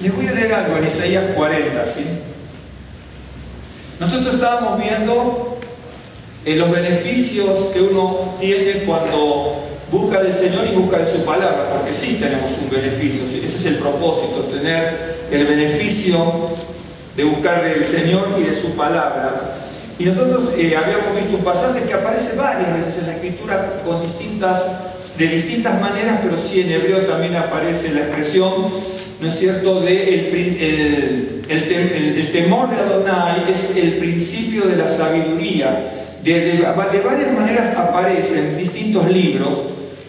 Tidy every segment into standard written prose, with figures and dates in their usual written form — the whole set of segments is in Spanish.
Les voy a leer algo en Isaías 40, ¿sí? Nosotros estábamos viendo los beneficios que uno tiene cuando busca del Señor y busca de su palabra, porque sí tenemos un beneficio, ¿sí? Ese es el propósito, tener el beneficio de buscar del Señor y de su palabra. Y nosotros habíamos visto un pasaje que aparece varias veces en la Escritura de distintas maneras, pero sí en hebreo también aparece la expresión, ¿no es cierto?, de el temor de Adonai es el principio de la sabiduría. De varias maneras aparece en distintos libros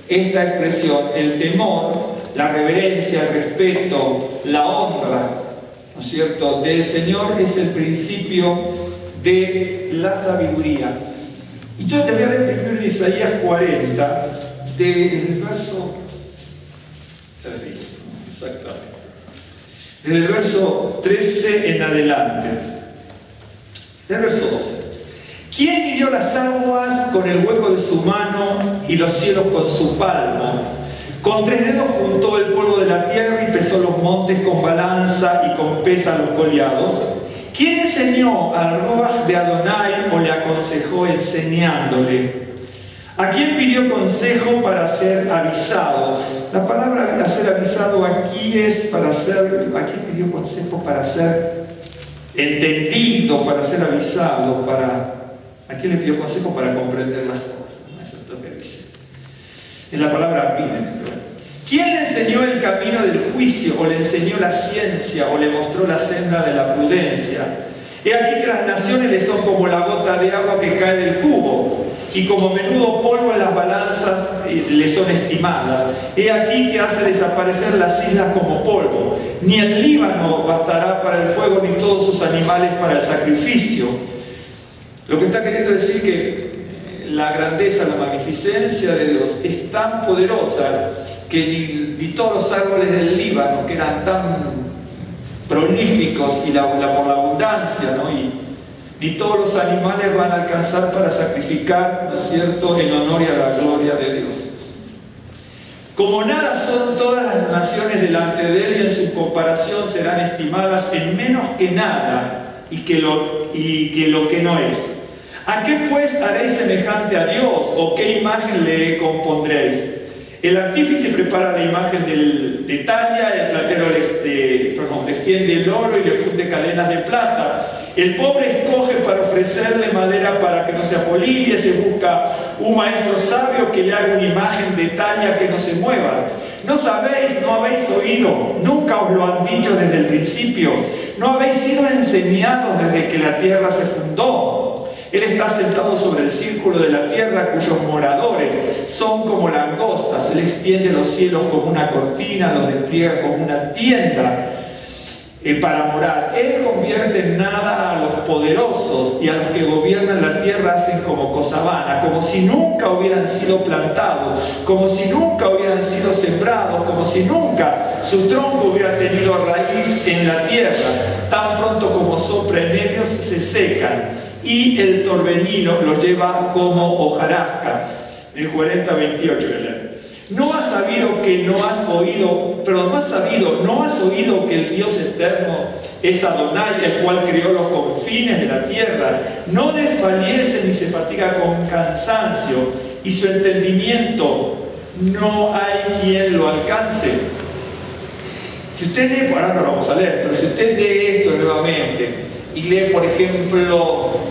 esta expresión, el temor, la reverencia, el respeto, la honra, ¿no es cierto?, del Señor es el principio de la sabiduría. Y yo te voy a leer primero en Isaías 40, del verso, exactamente, del verso 13 en adelante, del verso 12. ¿Quién midió las aguas con el hueco de su mano y los cielos con su palmo? Con 3 dedos juntó el polvo de la tierra y pesó los montes con balanza y con pesa los collados. ¿Quién enseñó al Ruach de Adonai o le aconsejó enseñándole? ¿A quién pidió consejo para ser avisado? La palabra ser avisado aquí es para ser, ¿a quién pidió consejo para ser entendido, para ser avisado, ¿a quién le pidió consejo para comprender las cosas? ¿No? Eso es lo que dice. Es la palabra miren. ¿Quién le enseñó el camino del juicio, o le enseñó la ciencia, o le mostró la senda de la prudencia? He aquí que las naciones le son como la gota de agua que cae del cubo, y como menudo polvo en las balanzas le son estimadas. He aquí que hace desaparecer las islas como polvo. Ni el Líbano bastará para el fuego, ni todos sus animales para el sacrificio. Lo que está queriendo decir que la grandeza, la magnificencia de Dios es tan poderosa que ni todos los árboles del Líbano, que eran tan prolíficos y por la abundancia, ¿no? Y ni todos los animales van a alcanzar para sacrificar, ¿no es cierto?, en honor y a la gloria de Dios. Como nada son todas las naciones delante de Él, y en su comparación serán estimadas en menos que nada y que lo que no es. ¿A qué pues haréis semejante a Dios? ¿O qué imagen le compondréis? El artífice prepara la imagen de talla, el platero le extiende el oro y le funde cadenas de plata. El pobre escoge para ofrecerle madera para que no se apolille, se busca un maestro sabio que le haga una imagen de talla que no se mueva. ¿No sabéis, no habéis oído, nunca os lo han dicho desde el principio? ¿No habéis sido enseñados desde que la tierra se fundó? Él está sentado sobre el círculo de la tierra, cuyos moradores son como langostas. Él extiende los cielos como una cortina, los despliega como una tienda para morar. Él convierte en nada a los poderosos, y a los que gobiernan la tierra hacen como cosa vana, como si nunca hubieran sido plantados, como si nunca hubieran sido sembrados, como si nunca su tronco hubiera tenido raíz en la tierra. Tan pronto como soplan ellos se secan, y el torbellino los lleva como hojarasca. El 40-28. ¿No has sabido que no has oído, no has oído que el Dios eterno es Adonai, el cual creó los confines de la tierra? No desfallece ni se fatiga con cansancio, y su entendimiento no hay quien lo alcance. Si usted lee, ahora no lo vamos a leer, pero si usted lee esto nuevamente y lee, por ejemplo,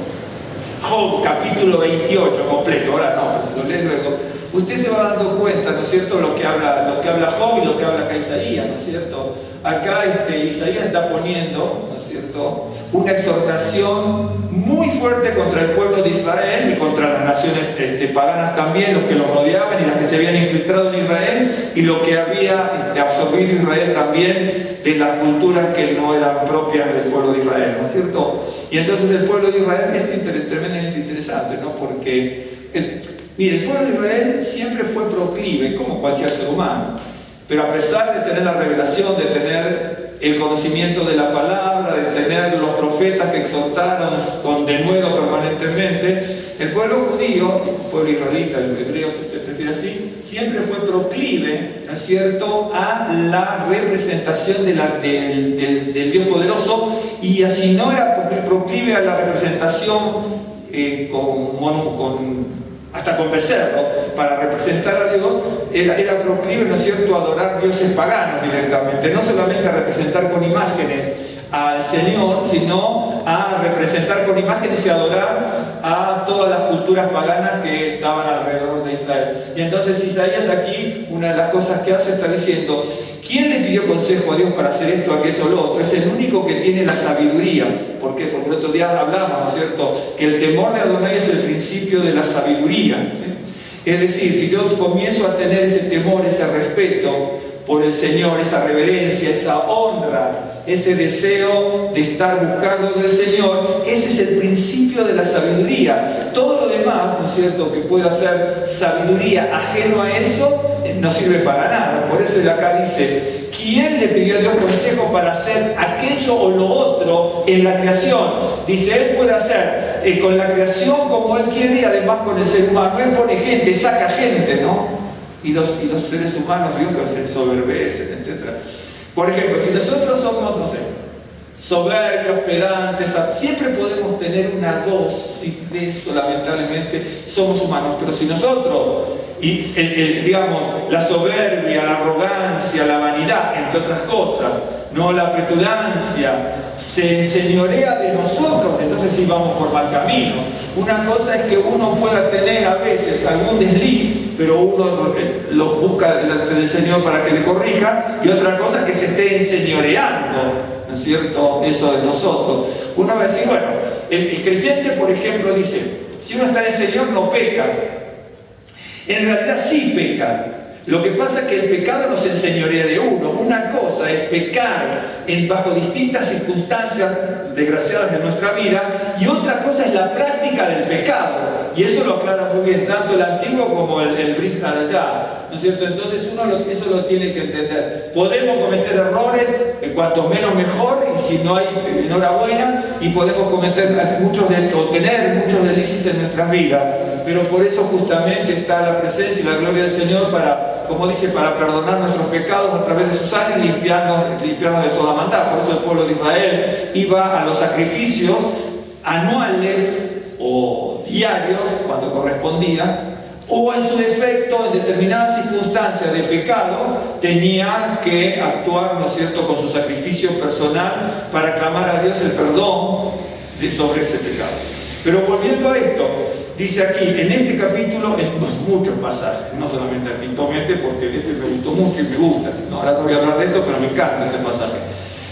Job capítulo 28 completo, ahora no, pero si lo lee luego, usted se va dando cuenta, ¿no es cierto?, lo que habla Job y lo que habla acá Isaías, ¿no es cierto? Acá Isaías está poniendo, ¿no es cierto?, una exhortación muy fuerte contra el pueblo de Israel y contra las naciones paganas también, los que los rodeaban y las que se habían infiltrado en Israel, y lo que había absorbido Israel también de las culturas que no eran propias del pueblo de Israel, ¿no es cierto? Y entonces el pueblo de Israel es tremendamente interesante, ¿no? Porque el pueblo de Israel siempre fue proclive, como cualquier ser humano, pero a pesar de tener la revelación, de tener el conocimiento de la palabra, de tener los profetas que exhortaron con denuedo permanentemente, el pueblo judío, el pueblo israelita, el hebreo se prefiere así, siempre fue proclive, ¿no es cierto?, a la representación del Dios poderoso, y así no era proclive a la representación hasta con becerro, para representar a Dios, era proclive, ¿no es cierto?, a adorar dioses paganos directamente, no solamente a representar con imágenes al Señor, sino a representar con imágenes y adorar a todas las culturas paganas que estaban alrededor de Israel. Y entonces Isaías aquí, una de las cosas que hace, está diciendo: ¿quién le pidió consejo a Dios para hacer esto, aquello o lo otro? Es el único que tiene la sabiduría. ¿Por qué? Porque el otro día hablamos, ¿no es cierto?, que el temor de Adonai es el principio de la sabiduría, ¿sí? Es decir, si yo comienzo a tener ese temor, ese respeto por el Señor, esa reverencia, esa honra, ese deseo de estar buscando del Señor, ese es el principio de la sabiduría. Todo lo demás, ¿no es cierto?, que pueda ser sabiduría ajeno a eso, no sirve para nada. Por eso él acá dice: ¿quién le pidió a Dios consejo para hacer aquello o lo otro en la creación? Dice, él puede hacer con la creación como él quiere, y además con el ser humano. Él pone gente, saca gente, ¿no? Y los seres humanos, digo, que se ensoberbecen, etc. Por ejemplo, si nosotros somos, no sé, soberbios, pedantes, siempre podemos tener una dosis de eso. Lamentablemente somos humanos, pero si nosotros, digamos, la soberbia, la arrogancia, la vanidad, entre otras cosas, no, la petulancia, se enseñorea de nosotros, entonces sí vamos por mal camino. Una cosa es que uno pueda tener a veces algún desliz, pero uno lo busca delante del Señor para que le corrija, y otra cosa es que se esté enseñoreando, ¿no es cierto?, eso de nosotros. Uno va a decir, bueno, el creyente, por ejemplo, dice, si uno está en el Señor no peca. En realidad sí peca. Lo que pasa es que el pecado nos enseñorea de uno. Una cosa es pecar bajo distintas circunstancias desgraciadas de nuestra vida, y otra cosa es la práctica del pecado. Y eso lo aclara muy bien tanto el antiguo como el Brit Hadashah, ¿no es cierto? Entonces eso lo tiene que entender. Podemos cometer errores, cuanto menos mejor, y si no hay, enhorabuena, y podemos cometer o tener muchos delicios en nuestras vidas. Pero por eso justamente está la presencia y la gloria del Señor para, como dice, para perdonar nuestros pecados a través de su sangre y limpiarnos de toda maldad. Por eso el pueblo de Israel iba a los sacrificios anuales o diarios, cuando correspondía, o en su defecto, en determinadas circunstancias de pecado, tenía que actuar, ¿no es cierto?, con su sacrificio personal para clamar a Dios el perdón sobre ese pecado. Pero volviendo a esto, dice aquí, en este capítulo, en muchos pasajes, no solamente aquí, tomete porque este me gustó mucho y me gusta. No, ahora no voy a hablar de esto, pero me encanta ese pasaje.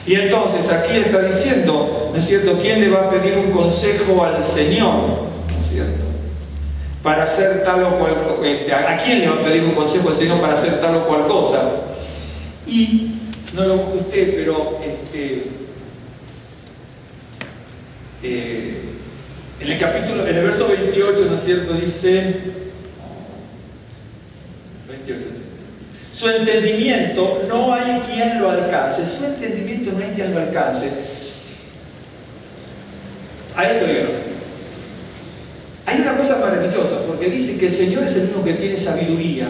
Y entonces aquí está diciendo, ¿no es cierto?, ¿quién le va a pedir un consejo al Señor? ¿No es cierto?, para hacer tal o cual, ¿a quién le va a pedir un consejo al Señor para hacer tal o cual cosa? Y, no lo busque usted, pero en el verso 28, ¿no es cierto?, dice, 28, su entendimiento no hay quien lo alcance. Su entendimiento no hay quien lo alcance. A esto yo. Hay una cosa maravillosa, porque dice que el Señor es el único que tiene sabiduría.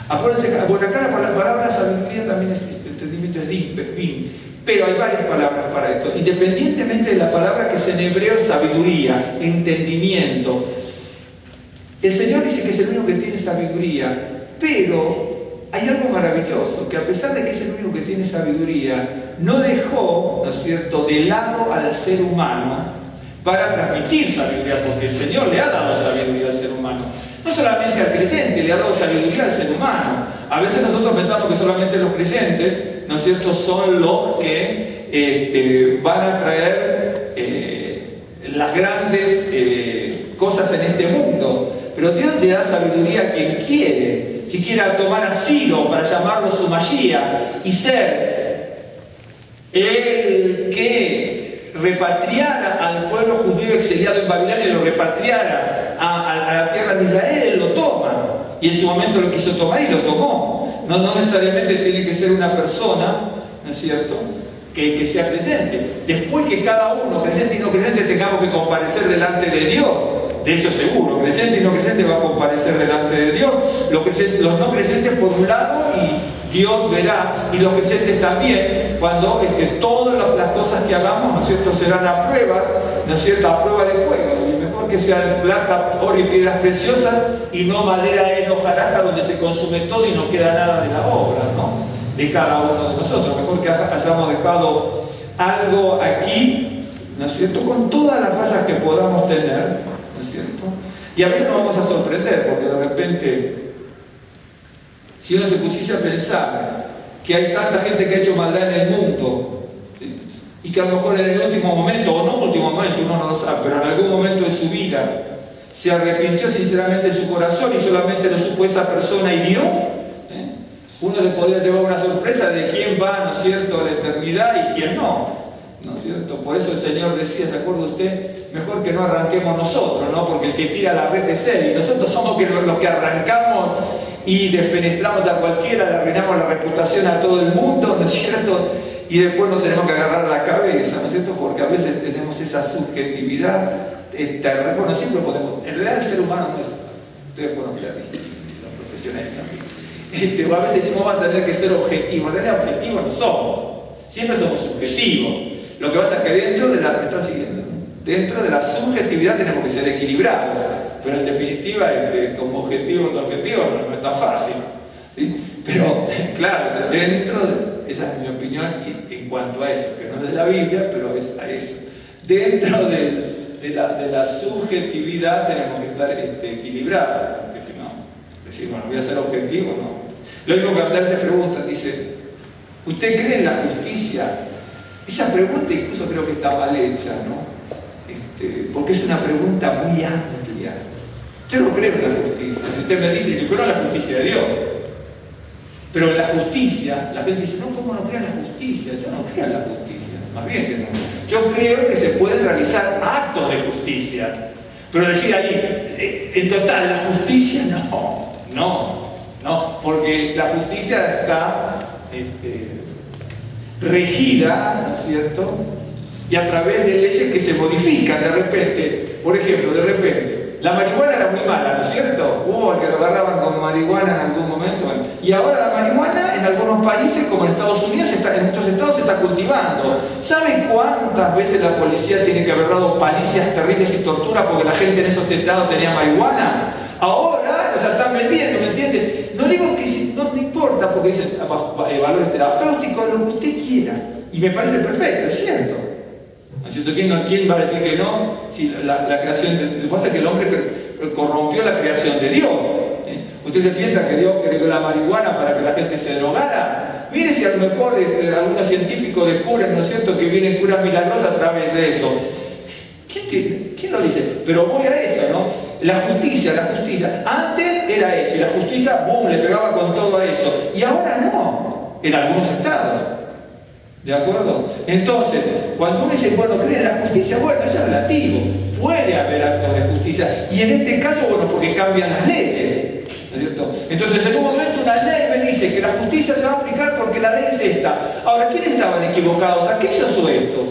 Acuérdense que, bueno, acá la palabra sabiduría también es entendimiento, es din, pero hay varias palabras para esto. Independientemente de la palabra que es en hebreo es sabiduría, entendimiento. El Señor dice que es el único que tiene sabiduría, pero hay algo maravilloso, que a pesar de que es el único que tiene sabiduría, no dejó, ¿no es cierto?, de lado al ser humano para transmitir sabiduría, porque el Señor le ha dado sabiduría al ser humano. No solamente al creyente, le ha dado sabiduría al ser humano. A veces nosotros pensamos que solamente los creyentes, ¿no es cierto?, son los que van a traer las grandes cosas en este mundo. Pero Dios le da sabiduría a quien quiere. Si quiere tomar a Ciro para llamarlo su Mashiach y ser el que repatriara al pueblo judío exiliado en Babilonia y lo repatriara a la tierra de Israel, él lo toma. Y en su momento lo quiso tomar y lo tomó. No necesariamente tiene que ser una persona, ¿no es cierto?, que sea creyente. Después que cada uno, creyente y no creyente, tengamos que comparecer delante de Dios. De eso seguro, creyente y no creyente va a comparecer delante de Dios. Los no creyentes por un lado, y Dios verá, y los creyentes también, cuando todas las cosas que hagamos, ¿no es cierto?, serán a pruebas, ¿no es cierto?, a prueba de fuego. Y mejor que sean plata, oro y piedras preciosas, y no madera en hojarasca donde se consume todo y no queda nada de la obra, ¿no?, de cada uno de nosotros. Mejor que hayamos dejado algo aquí, ¿no es cierto?, con todas las fallas que podamos tener, ¿no es cierto? Y a veces nos vamos a sorprender, porque de repente, si uno se pusiese a pensar que hay tanta gente que ha hecho maldad en el mundo, ¿sí?, y que a lo mejor en el último momento, o no último momento, uno no lo sabe, pero en algún momento de su vida se arrepintió sinceramente en su corazón y solamente lo supo esa persona y Dios, uno le podría llevar una sorpresa de quién va, ¿no es cierto?, a la eternidad y quién no, ¿no es cierto? Por eso el Señor decía, ¿se acuerda usted? Mejor que no arranquemos nosotros, ¿no? Porque el que tira la red es Él, y nosotros somos los que arrancamos y defenestramos a cualquiera, le arruinamos la reputación a todo el mundo, ¿no es cierto? Y después nos tenemos que agarrar la cabeza, ¿no es cierto? Porque a veces tenemos esa subjetividad, bueno, siempre podemos, en realidad el ser humano no es, ustedes pueden crear los profesionales también. A veces decimos, vamos a tener que ser objetivos. En realidad objetivos no somos, siempre somos subjetivos. Lo que pasa es que dentro de la, me están siguiendo, ¿no?, dentro de la subjetividad tenemos que ser equilibrados, pero en definitiva como objetivos no es tan fácil, ¿sí? Pero claro, dentro de, esa es mi opinión en cuanto a eso, que no es de la Biblia, pero es a eso, dentro de la subjetividad tenemos que estar equilibrados, porque si no, decir, bueno, voy a ser objetivo, no. Lo mismo que Abdal se pregunta, dice, ¿usted cree en la justicia? Esa pregunta incluso creo que está mal hecha, ¿no? Porque es una pregunta muy amplia. Yo no creo en la justicia. Usted me dice, yo creo en la justicia de Dios. Pero en la justicia, la gente dice, no, ¿cómo no creo en la justicia? Yo no creo en la justicia, más bien que no. Yo creo que se pueden realizar actos de justicia. Pero decir ahí, en total, la justicia no, porque la justicia está regida, ¿no es cierto?, y a través de leyes que se modifican de repente. Por ejemplo, de repente, la marihuana era muy mala, ¿no es cierto? Hubo al que lo agarraban con marihuana en algún momento. Y ahora la marihuana en algunos países, como en Estados Unidos, en muchos estados se está cultivando. ¿Saben cuántas veces la policía tiene que haber dado palicias terribles y tortura porque la gente en esos estados tenía marihuana? Ahora la están vendiendo, ¿me entiende? No digo que no importa, porque dicen valores terapéuticos, lo que usted quiera. Y me parece perfecto, es cierto. ¿No es cierto? ¿Quién va a decir que no? Si la creación, lo que pasa es que el hombre corrompió la creación de Dios. ¿Usted se piensa que Dios creó la marihuana para que la gente se drogara? Mire si a lo mejor algunos científicos descubren, ¿no es cierto?, que vienen curas milagrosas a través de eso. ¿Quién lo dice? Pero voy a eso, ¿no? La justicia, antes era eso, y la justicia, ¡boom!, le pegaba con todo a eso. Y ahora no, en algunos estados. ¿De acuerdo? Entonces, cuando uno dice, bueno, cree en la justicia, bueno, eso es relativo. Puede haber actos de justicia. Y en este caso, bueno, porque cambian las leyes. ¿No es cierto? Entonces, en un momento una ley me dice que la justicia se va a aplicar porque la ley es esta. Ahora, ¿quiénes estaban equivocados? ¿Aquellos o estos?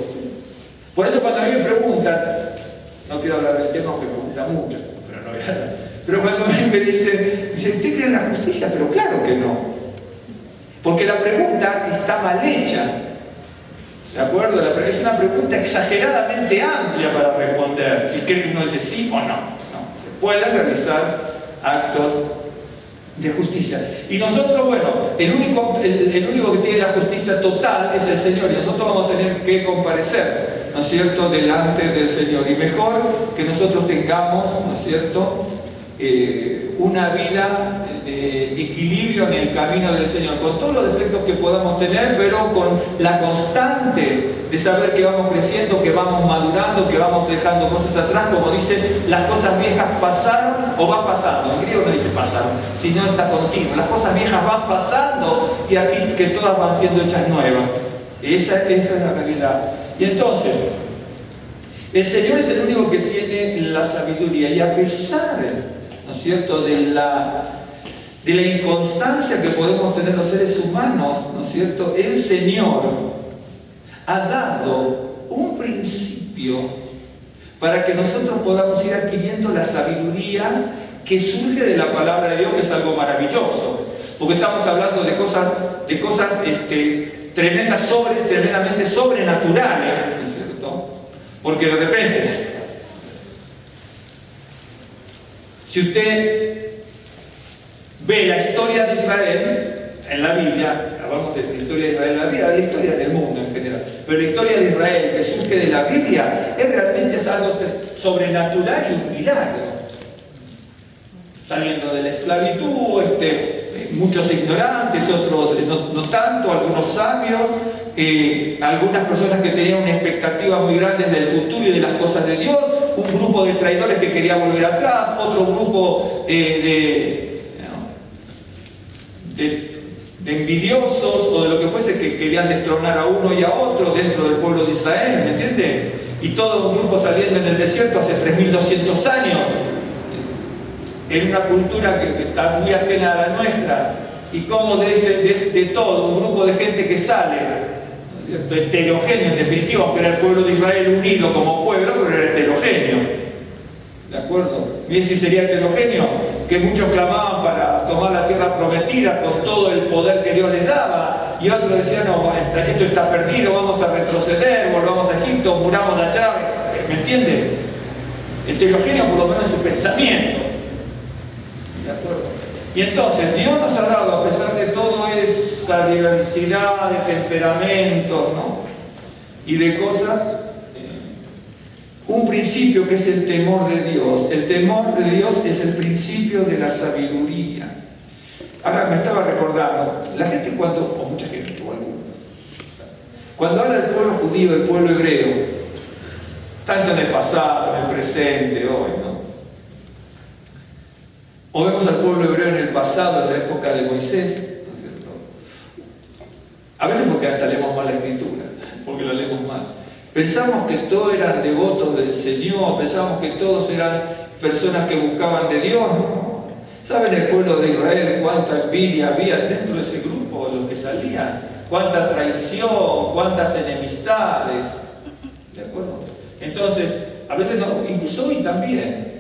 Por eso cuando a mí me preguntan, no quiero hablar del tema porque me gusta mucho, pero no voy a hablar. Pero cuando a mí me dicen, ¿usted cree en la justicia? Pero claro que no. Porque la pregunta está mal hecha. ¿De acuerdo? Es una pregunta exageradamente amplia para responder. Si uno dice sí o no. Se pueden realizar actos de justicia. Y nosotros, bueno, el único que tiene la justicia total es el Señor. Y nosotros vamos a tener que comparecer, ¿no es cierto?, delante del Señor. Y mejor que nosotros tengamos, ¿no es cierto?, una vida de equilibrio en el camino del Señor, con todos los defectos que podamos tener, pero con la constante de saber que vamos creciendo, que vamos madurando, que vamos dejando cosas atrás, como dicen, las cosas viejas pasaron o van pasando. En griego no dice pasaron, sino está continuo. Las cosas viejas van pasando y aquí que todas van siendo hechas nuevas. Esa es la realidad. Y entonces, el Señor es el único que tiene la sabiduría, y a pesar, ¿no es cierto?, de la inconstancia que podemos tener los seres humanos, ¿no es cierto?, el Señor, ha dado un principio para que nosotros podamos ir adquiriendo la sabiduría que surge de la palabra de Dios, que es algo maravilloso. Porque estamos hablando de cosas tremendamente sobrenaturales, ¿no es cierto? Porque de repente, si usted ve la historia de Israel en la Biblia, hablamos de la historia de Israel en la Biblia, de la historia del mundo en general, pero la historia de Israel que surge de la Biblia es algo sobrenatural y un milagro. Saliendo de la esclavitud, muchos ignorantes, otros no tanto, algunos sabios, algunas personas que tenían una expectativa muy grande del futuro y de las cosas de Dios, un grupo de traidores que quería volver atrás, otro grupo de envidiosos o de lo que fuese que querían destronar a uno y a otro dentro del pueblo de Israel, ¿me entiende? Y todo un grupo saliendo en el desierto hace 3200 años, en una cultura que está muy ajena a la nuestra, y como de todo, un grupo de gente que sale, heterogéneo en definitiva, que era el pueblo de Israel unido como pueblo, pero era heterogéneo, ¿de acuerdo? Bien, si sería heterogéneo, que muchos clamaban para tomar la tierra prometida con todo el poder que Dios les daba, y otros decían, no, esto está perdido, vamos a retroceder, volvamos a Egipto, muramos allá, ¿me entiende? Heterogéneo por lo menos en su pensamiento. ¿De acuerdo? Y entonces Dios nos ha dado, a pesar de toda esa diversidad de temperamentos, ¿no? Y de cosas, un principio que es el temor de Dios. El temor de Dios es el principio de la sabiduría. Ahora me estaba recordando, la gente o mucha gente, o algunos, cuando habla del pueblo judío, del pueblo hebreo, tanto en el pasado, en el presente, hoy, ¿no? O vemos al pueblo hebreo en el pasado, en la época de Moisés. A veces porque hasta leemos mal la escritura, porque la leemos mal. Pensamos que todos eran devotos del Señor, pensamos que todos eran personas que buscaban de Dios, ¿no? ¿Saben el pueblo de Israel cuánta envidia había dentro de ese grupo, los que salían? Cuánta traición, cuántas enemistades. ¿De acuerdo? Entonces, a veces no, incluso hoy también.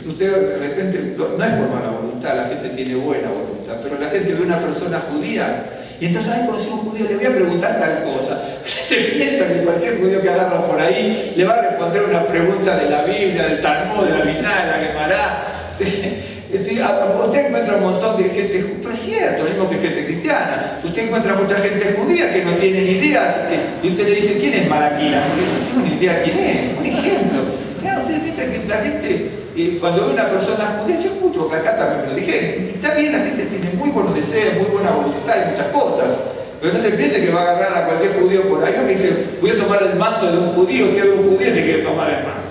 Usted de repente, no es por mala voluntad, la gente tiene buena voluntad, pero la gente ve una persona judía y entonces, conocí a un judío, le voy a preguntar tal cosa. Se piensa que cualquier judío que agarra por ahí le va a responder una pregunta de la Biblia, del Talmud, de la Mishnah, de la Gemara. Usted encuentra un montón de gente, pero es cierto, lo mismo que gente cristiana. Usted encuentra mucha gente judía que no tiene ni idea, y usted le dice, ¿quién es Malaquía? No tengo ni idea quién es, un ejemplo. Claro, usted piensa que la gente, cuando ve una persona judía, yo escucho, que acá también me lo dijeron, y está bien, la gente tiene muy buenos deseos, muy buena voluntad y muchas cosas, pero no se piense que va a agarrar a cualquier judío por ahí, no que dice, voy a tomar el manto de un judío, usted ve un judío y se quiere tomar el manto.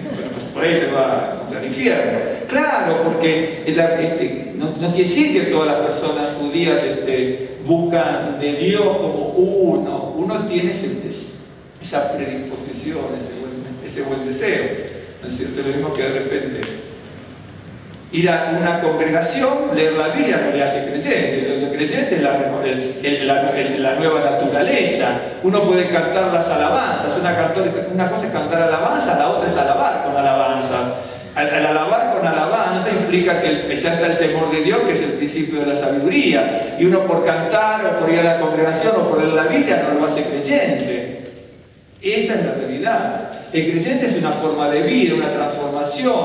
Bueno, pues por ahí se va al infierno. Claro, porque no quiere decir que todas las personas judías buscan de Dios como uno tiene esa predisposición, ese buen deseo, ¿no es cierto? Lo mismo que de repente ir a una congregación, leer la Biblia no le hace creyente. Lo creyente es la nueva naturaleza. Uno puede cantar las alabanzas, una cosa es cantar alabanza, la otra es alabar con alabanza. Al alabar con alabanza implica que ya está el temor de Dios, que es el principio de la sabiduría, y uno por cantar o por ir a la congregación o por leer la Biblia no lo hace creyente. Esa es la realidad. El creyente es una forma de vida, una transformación,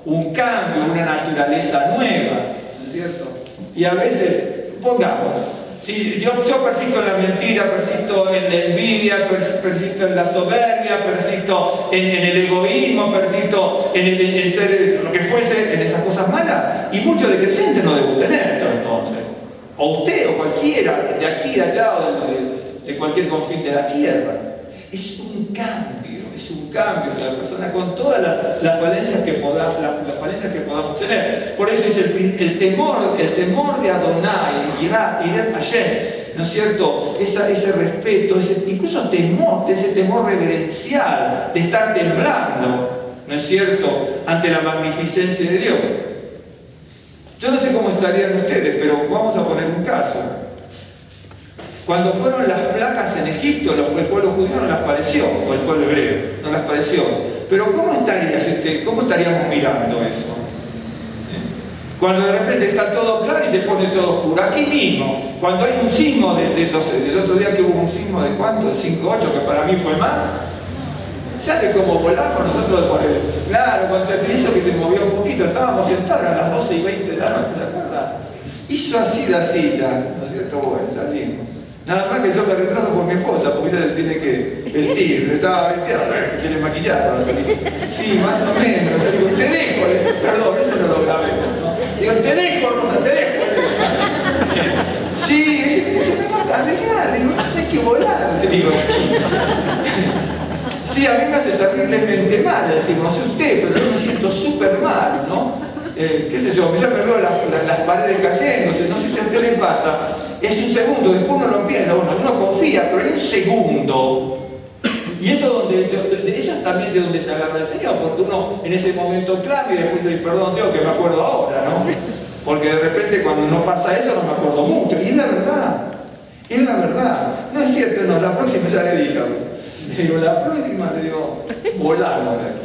un cambio, una naturaleza nueva, ¿no es cierto? Y a veces, pongamos, si yo persisto en la mentira, persisto en la envidia, persisto en la soberbia, persisto en el egoísmo, persisto en ser lo que fuese, en esas cosas malas, y mucho de creyente no debo tener yo entonces. O usted, o cualquiera, de aquí, de allá, o de cualquier confín de la tierra. Es un cambio de la persona con todas las falencias que podamos tener. Por eso es el temor de Adonai, Yirat Hashem, ¿no es cierto? Ese respeto, incluso ese temor reverencial, de estar temblando, ¿no es cierto?, ante la magnificencia de Dios. Yo no sé cómo estarían ustedes, pero vamos a poner un caso. Cuando fueron las plagas en Egipto, el pueblo judío no las padeció, o el pueblo hebreo no las padeció. Pero ¿cómo estaríamos mirando eso? Cuando de repente está todo claro y se pone todo oscuro. Aquí mismo, cuando hay un sismo del otro día que hubo un sismo de ¿cuánto? De 5.8, que para mí fue más. ¿Sabe cómo volamos nosotros por el... Claro, cuando se hizo que se movió un poquito, estábamos sentados a las 12:20 de la noche, ¿te acuerdas? Hizo así la silla, ¿no es cierto? Bueno, salimos. Nada más que yo me retraso por mi esposa, porque ella se tiene que vestir, estaba vestida, a ver, se tiene maquillada para salir. Sí, más o menos. Yo digo, te dejo, perdón, eso no lo grabé, ¿no? Digo, te dejo, Rosa, te dejo. Sí, se me va a arreglar, digo, no sé, hay que volar, le digo. Sí, a mí me hace terriblemente mal, decir, no sé usted, pero yo me siento súper mal, ¿no? Qué sé yo, ya me veo las paredes cayéndose, no sé si a usted le pasa. Es un segundo, después uno lo empieza, bueno, uno confía, pero hay un segundo. Y eso es también de donde se agarra el Señor, porque uno en ese momento clave y después dice, perdón Dios, que me acuerdo ahora, ¿no? Porque de repente cuando no pasa eso no me acuerdo mucho, y es la verdad. Es la verdad. No es cierto, no, la próxima ya le dije. Le digo, la próxima, le digo, volamos de aquí.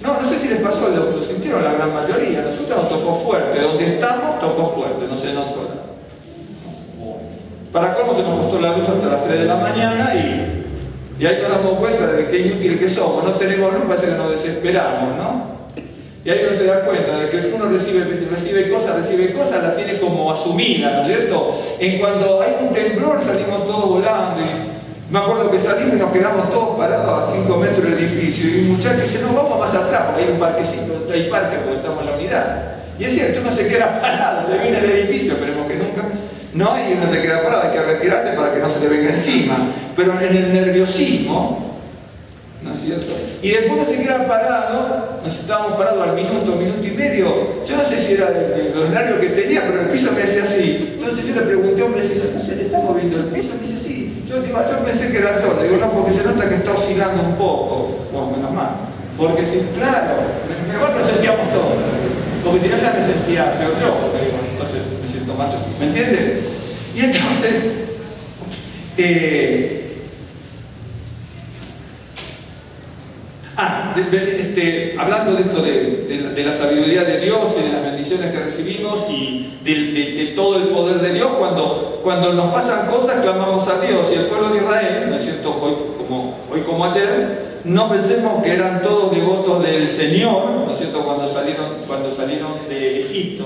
No sé si les pasó, lo sintieron la gran mayoría. Nosotros nos tocó fuerte, donde estamos tocó fuerte, no sé en otro lado. Para cómo se nos costó la luz hasta las 3 de la mañana y ahí nos damos cuenta de qué inútil que somos. No tenemos luz, parece que nos desesperamos, ¿no? Y ahí uno se da cuenta de que uno recibe cosas, las tiene como asumidas, ¿no es cierto? En cuanto hay un temblor salimos todos volando y me acuerdo que salimos y nos quedamos todos parados a 5 metros del edificio y un muchacho dice, no, vamos más atrás porque hay un parquecito, hay parque porque estamos en la unidad. Y es cierto, uno se queda parado, se viene el edificio, esperemos que nunca... No, y uno se queda parado, hay que retirarse para que no se le venga encima. Pero en el nerviosismo, ¿no es cierto? Y después uno se queda parado, nos estábamos parados al minuto y medio. Yo no sé si era de los nervios que tenía, pero el piso me decía así. Entonces yo le pregunté a un vecino, no sé, ¿le está moviendo el piso? Me dice, sí. Yo pensé que era yo. Le digo, no, porque se nota que está oscilando un poco. Bueno, menos mal. Porque si, claro, mejor lo sentíamos todos. Porque si no ya me sentía peor yo, porque digo, entonces me siento macho. ¿Me entiendes? Y entonces, hablando de esto de la sabiduría de Dios y de las bendiciones que recibimos y de todo el poder de Dios, cuando nos pasan cosas clamamos a Dios. Y el pueblo de Israel, ¿no es cierto? Hoy como ayer, no pensemos que eran todos devotos del Señor, ¿no es cierto? Cuando salieron de Egipto,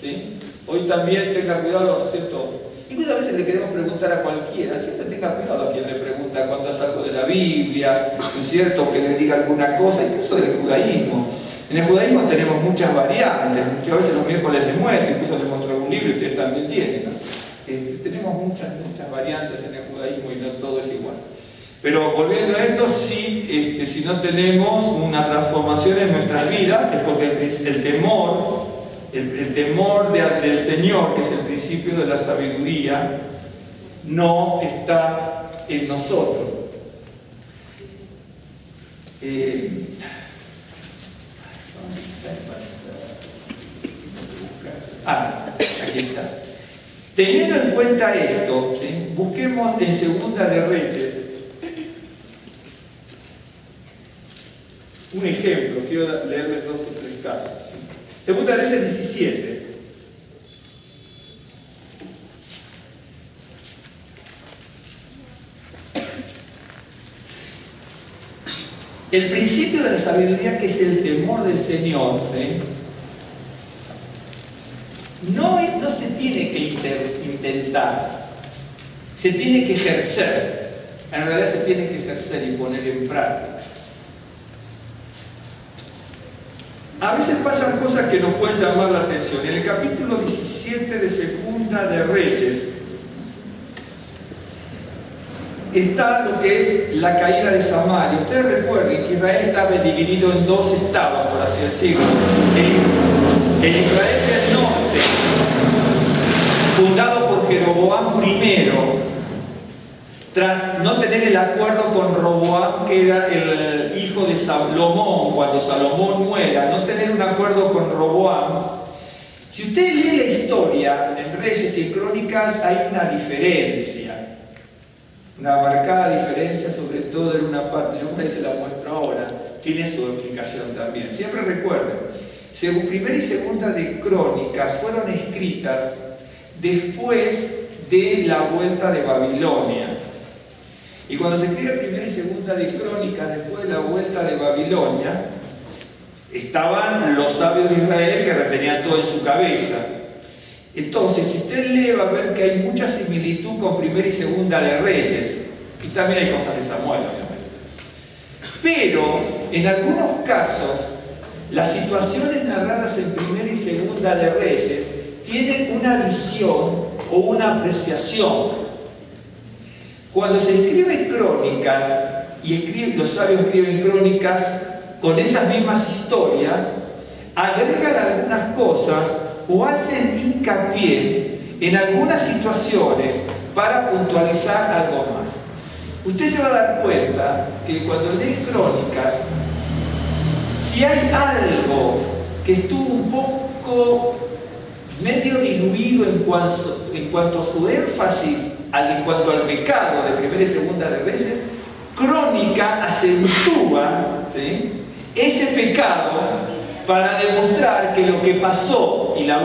¿sí? Hoy también tenga cuidado, ¿no es cierto? Y muchas veces le queremos preguntar a cualquiera, siempre tenga cuidado a quien le pregunta cuando es algo de la Biblia, ¿no es cierto? Que le diga alguna cosa, incluso del judaísmo. En el judaísmo tenemos muchas variantes, muchas veces los miércoles les muestro, incluso les muestro algún libro y ustedes también tienen, ¿no? Tenemos muchas variantes en el judaísmo y no todo es igual. Pero volviendo a esto, si no tenemos una transformación en nuestras vidas, es porque el temor del Señor, que es el principio de la sabiduría, no está en nosotros. Aquí está. Teniendo en cuenta esto, ¿sí? Busquemos en Segunda de Reyes un ejemplo. Quiero leerles 2 o 3 casos. ¿Sí? Segunda de Reyes 17. El principio de la sabiduría, que es el temor del Señor, ¿sí? No se tiene que intentar, se tiene que ejercer. En realidad se tiene que ejercer y poner en práctica. A veces pasan cosas que nos pueden llamar la atención. En el capítulo 17 de Segunda de Reyes está lo que es la caída de Samaria. Ustedes recuerden que Israel estaba dividido en 2 estados, por así decirlo. El Israel del norte, fundado por Jeroboam I, tras no tener el acuerdo con Roboam, que era el hijo de Salomón, cuando Salomón muera, no tener un acuerdo con Roboam. Si usted lee la historia en Reyes y Crónicas, hay una diferencia. una marcada diferencia, sobre todo en una parte, yo se la muestro ahora, tiene su explicación también. Siempre recuerden, primera y segunda de Crónicas fueron escritas después de la vuelta de Babilonia. Y cuando se escribe primera y segunda de Crónicas después de la vuelta de Babilonia, estaban los sabios de Israel que retenían todo en su cabeza. Entonces, si usted lee, va a ver que hay mucha similitud con primera y segunda de Reyes, y también hay cosas de Samuel, obviamente. Pero, en algunos casos, las situaciones narradas en primera y segunda de Reyes tienen una visión o una apreciación. Cuando se escribe Crónicas, y los sabios escriben Crónicas con esas mismas historias, agregan algunas cosas o hacen hincapié en algunas situaciones para puntualizar algo más. Usted se va a dar cuenta que cuando lee Crónicas, si hay algo que estuvo un poco medio diluido en cuanto a su énfasis, en cuanto al pecado de primera y segunda de Reyes, Crónica acentúa, ¿sí?, ese pecado para demostrar que lo que pasó y la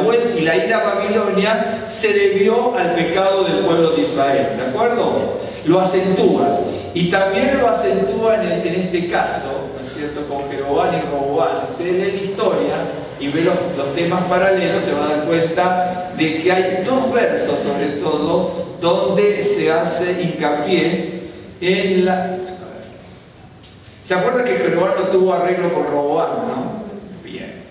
ida a Babilonia se debió al pecado del pueblo de Israel, ¿de acuerdo? Lo acentúa. Y también lo acentúa en este caso, ¿no es cierto?, con Jeroboam y Roboam. Si usted lee la historia y ve los temas paralelos, se va a dar cuenta de que hay dos versos, sobre todo, donde se hace hincapié en la... ¿Se acuerda que Jeroboam no tuvo arreglo con Roboam, no? Bien.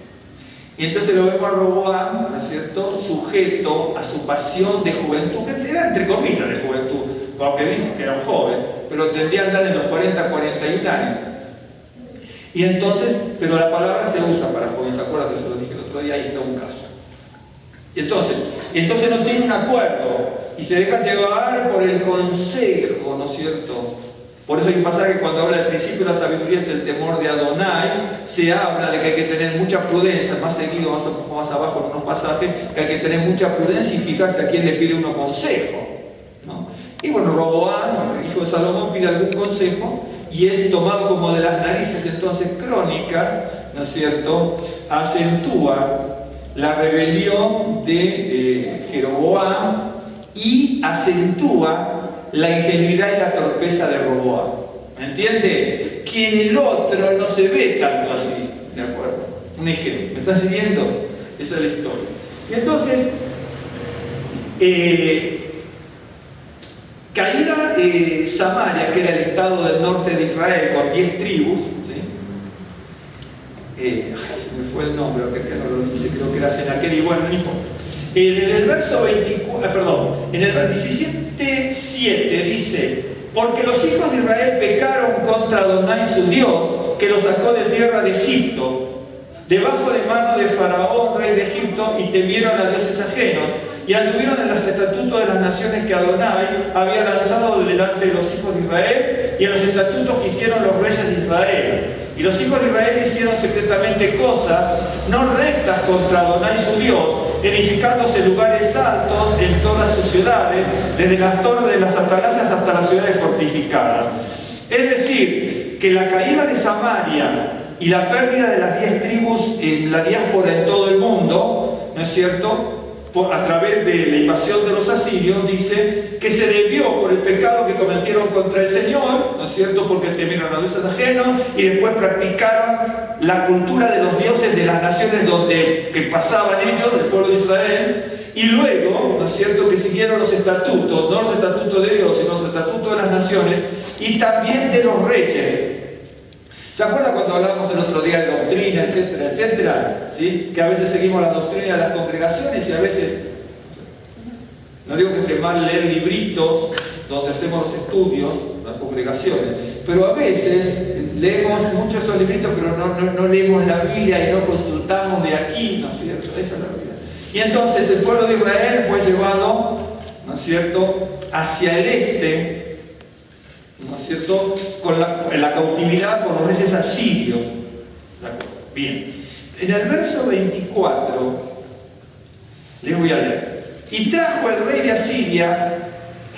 Y entonces lo vemos a Roboam, ¿no es cierto?, sujeto a su pasión de juventud, que era entre comillas de juventud, porque dicen que era un joven, pero tendría que andar en los 40, 41 años. Y entonces, pero la palabra se usa para jóvenes, ¿se acuerda que se lo dije el otro día? Ahí está un caso. Y entonces no tiene un acuerdo y se deja llevar por el consejo, ¿no es cierto? Por eso hay un pasaje que cuando habla del principio de la sabiduría es el temor de Adonai, se habla de que hay que tener mucha prudencia, más seguido, más abajo en unos pasajes, que hay que tener mucha prudencia y fijarse a quién le pide uno consejo, ¿no? Y bueno, Roboam, el hijo de Salomón, pide algún consejo y es tomado como de las narices. Entonces Crónica, ¿no es cierto?, acentúa la rebelión de Jeroboam y acentúa la ingenuidad y la torpeza de Roboam. ¿Me entiende? Que en el otro no se ve tanto así, ¿de acuerdo? Un ejemplo, ¿me está siguiendo? Esa es la historia. Y entonces, caída Samaria, que era el estado del norte de Israel, con 10 tribus, ¿sí? Se me fue el nombre, que no lo dice, creo que era Senaquerib, bueno, no importa. En el verso 17:7 dice: porque los hijos de Israel pecaron contra Adonai su Dios, que los sacó de tierra de Egipto, debajo de mano de Faraón, rey de Egipto, y temieron a dioses ajenos, y anduvieron en los estatutos de las naciones que Adonai había lanzado delante de los hijos de Israel, y en los estatutos que hicieron los reyes de Israel. Y los hijos de Israel hicieron secretamente cosas no rectas contra Adonai su Dios, edificándose lugares altos en todas sus ciudades, desde las torres de las atalayas hasta las ciudades fortificadas. Es decir, que la caída de Samaria y la pérdida de las 10 tribus en la diáspora en todo el mundo, ¿no es cierto?, a través de la invasión de los asirios, dice que se debió por el pecado que cometieron contra el Señor, ¿no es cierto?, porque temieron a dioses ajenos y después practicaron la cultura de los dioses de las naciones que pasaban ellos, del pueblo de Israel, y luego, ¿no es cierto?, que siguieron los estatutos, no los estatutos de Dios, sino los estatutos de las naciones y también de los reyes. ¿Se acuerdan cuando hablábamos el otro día de doctrina, etcétera, etcétera? ¿Sí? Que a veces seguimos la doctrina de las congregaciones y a veces, no digo que esté mal leer libritos donde hacemos los estudios, las congregaciones, pero a veces leemos muchos esos libritos, pero no leemos la Biblia y no consultamos de aquí, ¿no es cierto? Esa es la Biblia. Y entonces el pueblo de Israel fue llevado, ¿no es cierto?, hacia el este, ¿no es cierto?, en la cautividad por los reyes asirios. Bien. En el verso 24, les voy a leer. Y trajo el rey de Asiria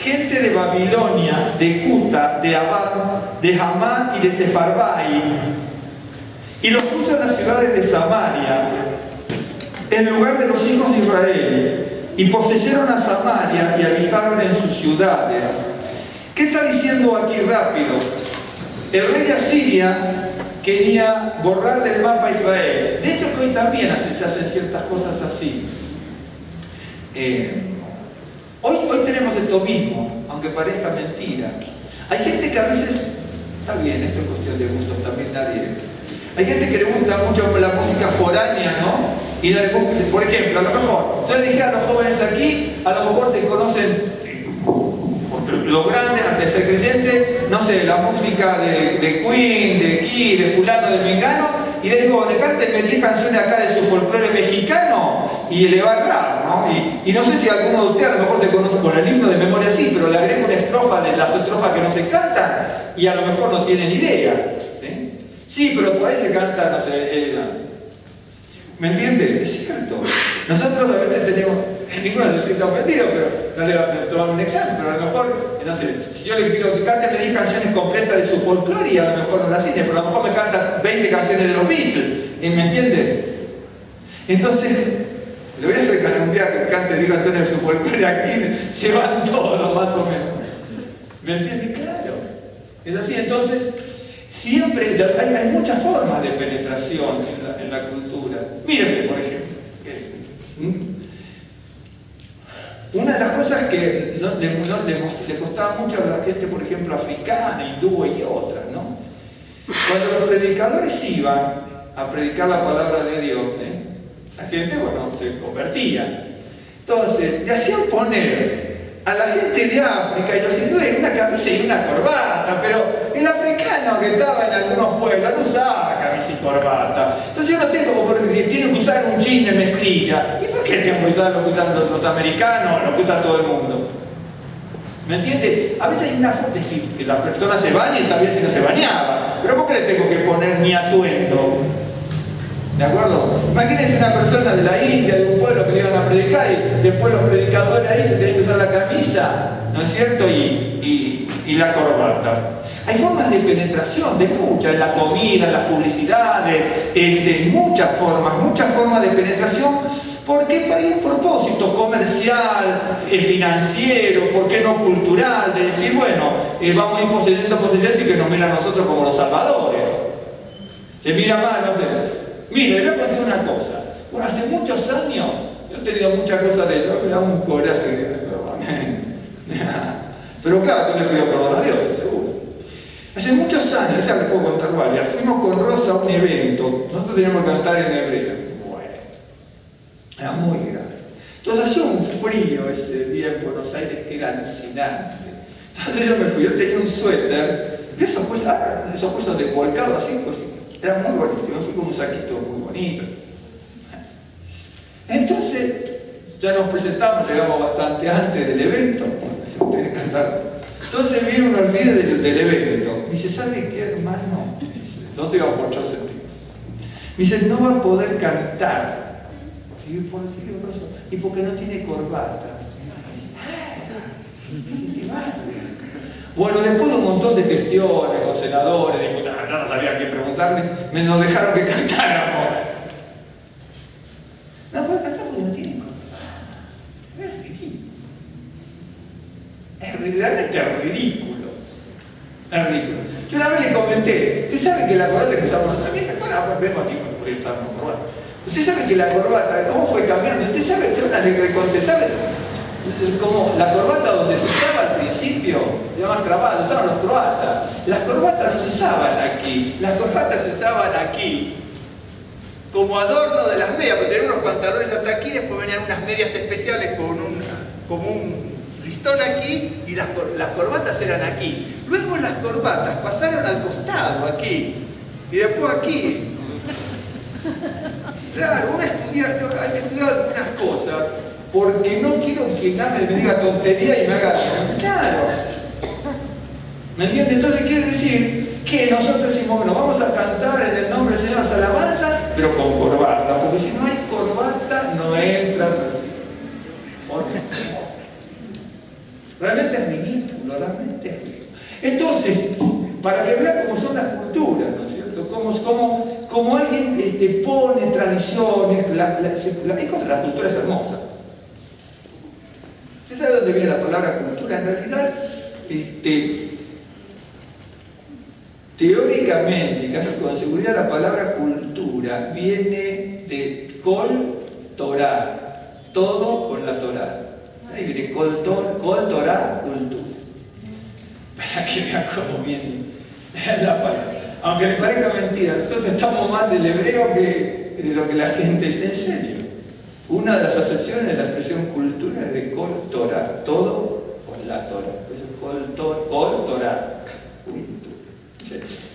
gente de Babilonia, de Cuta, de Abad, de Hamán y de Sefarbai, y los puso en las ciudades de Samaria, en lugar de los hijos de Israel, y poseyeron a Samaria y habitaron en sus ciudades. ¿Qué está diciendo aquí rápido? El rey de Asiria quería borrar del mapa a Israel. De hecho, que hoy también se hacen ciertas cosas así. Hoy tenemos esto mismo, aunque parezca mentira. Hay gente que a veces, está bien, esto es cuestión de gustos, también nadie. Hay gente que le gusta mucho la música foránea, ¿no? Y por ejemplo, a lo mejor, yo le dije a los jóvenes aquí, a lo mejor se conocen, los grandes, antes de ser creyentes, no sé, la música de Queen, de Key, de fulano, de mengano, y le digo, le cántenme 10 canciones acá de su folclore mexicano, y le va a hablar, ¿no? Y no sé si alguno de ustedes a lo mejor se conoce con el himno de memoria así, pero le agrego una estrofa de las estrofas que no se cantan, y a lo mejor no tienen idea. Sí, pero por ahí se canta, no sé, ¿me entiendes? Es cierto. Nosotros a veces tenemos, ninguno se siente ofendido, pero no le va a tomar un examen, pero a lo mejor, no sé, si yo le pido que cante 10 canciones completas de su folclore, y a lo mejor no las cine, pero a lo mejor me canta 20 canciones de los Beatles, ¿me entiendes? Entonces, le voy a hacer que un día que cante 10 canciones de su folclore aquí, se van todos más o menos. ¿Me entiendes? Claro. Es así, entonces, siempre hay muchas formas de penetración en la cultura. Miren, por ejemplo, una de las cosas que le costaba mucho a la gente, por ejemplo, africana, hindú y otras, ¿no? Cuando los predicadores iban a predicar la palabra de Dios, la gente, bueno, se convertía. Entonces, le hacían poner a la gente de África y los hindúes una camisa y una corbata, pero el africano que estaba en algunos pueblos no usaba camisa y corbata. Entonces yo no tengo porque tiene que usar un jean de mezclilla. ¿Y por qué tengo que usar lo que usan los americanos, lo que usa todo el mundo? ¿Me entiende? A veces hay una forma de decir que la persona se baña y también si no se bañaba. Pero ¿por qué le tengo que poner mi atuendo? ¿De acuerdo? Imagínense una persona de la India, de un pueblo que le iban a predicar y después los predicadores ahí se tenían que usar la camisa, ¿no es cierto? Y la corbata. Hay formas de penetración, de muchas, en la comida, en las publicidades, muchas formas de penetración, porque hay un propósito comercial, financiero, ¿por qué no cultural? De decir, bueno, vamos a ir poseyendo y que nos miran a nosotros como los salvadores. Se mira mal, no sé. Mire, le voy a contar una cosa. Bueno, hace muchos años, yo he tenido muchas cosas de eso, me da un coraje, pero claro, yo le pido perdón a Dios, seguro. Hace muchos años, ya le puedo contar varias, fuimos con Rosa a un evento, nosotros teníamos que cantar en hebreo. Bueno, era muy grande. Entonces hacía un frío ese día en Buenos Aires que era alucinante. Entonces yo me fui, yo tenía un suéter, y esos puestos desvolcados así, pues, era muy bonito, yo me fui con un saquito muy bonito. Entonces, ya nos presentamos, llegamos bastante antes del evento. Entonces me vino unos videos del evento. Me dice, ¿sabe qué, hermano? No te iba por 8 centímetros. Me dice, no va a poder cantar. Y yo, ¿por qué? Y porque no tiene corbata. Bueno, después de un montón de gestiones con senadores, diputados, ya no sabía a quién preguntarle, nos dejaron que cantáramos. No puede cantar porque no tiene corbata. Es ridículo. Realmente es ridículo. Es ridículo. Yo una vez le comenté, ¿usted sabe que la corbata que usamos? También me acuerdo, vengo aquí por usar una corbata. ¿Usted sabe que la corbata, cómo fue cambiando? ¿Usted sabe? Yo le conté, ¿sabe? Como la corbata donde se usaba al principio, se llamaban cravadas, usaban los croatas. Las corbatas no se usaban aquí, las corbatas se usaban aquí, como adorno de las medias, porque tenían unos pantalones hasta aquí, después venían unas medias especiales como un listón aquí, y las corbatas eran aquí. Luego las corbatas pasaron al costado aquí, y después aquí. Claro, uno hay que estudiar algunas cosas, porque no quiero que nadie me diga tontería y me haga... Claro. ¿Me entiende? Entonces quiere decir que nosotros decimos, bueno, vamos a cantar en el nombre del Señor las alabanzas, pero con corbata, porque si no hay corbata, no entras al cielo. ¿Por qué? Realmente es pone tradiciones, la cultura es hermosa. ¿Usted sabe dónde viene la palabra cultura? En realidad, teóricamente, casi con seguridad, la palabra cultura viene de Kol Torah, todo con la Torah. Ahí viene Kol Torah, cultura. Para que vean cómo viene la palabra. Aunque le parezca mentira, nosotros estamos más del hebreo que de lo que la gente está en serio. Una de las acepciones de la expresión cultura es de Kol Torah, todo con la Torah. Entonces, Kol Torah, cultura.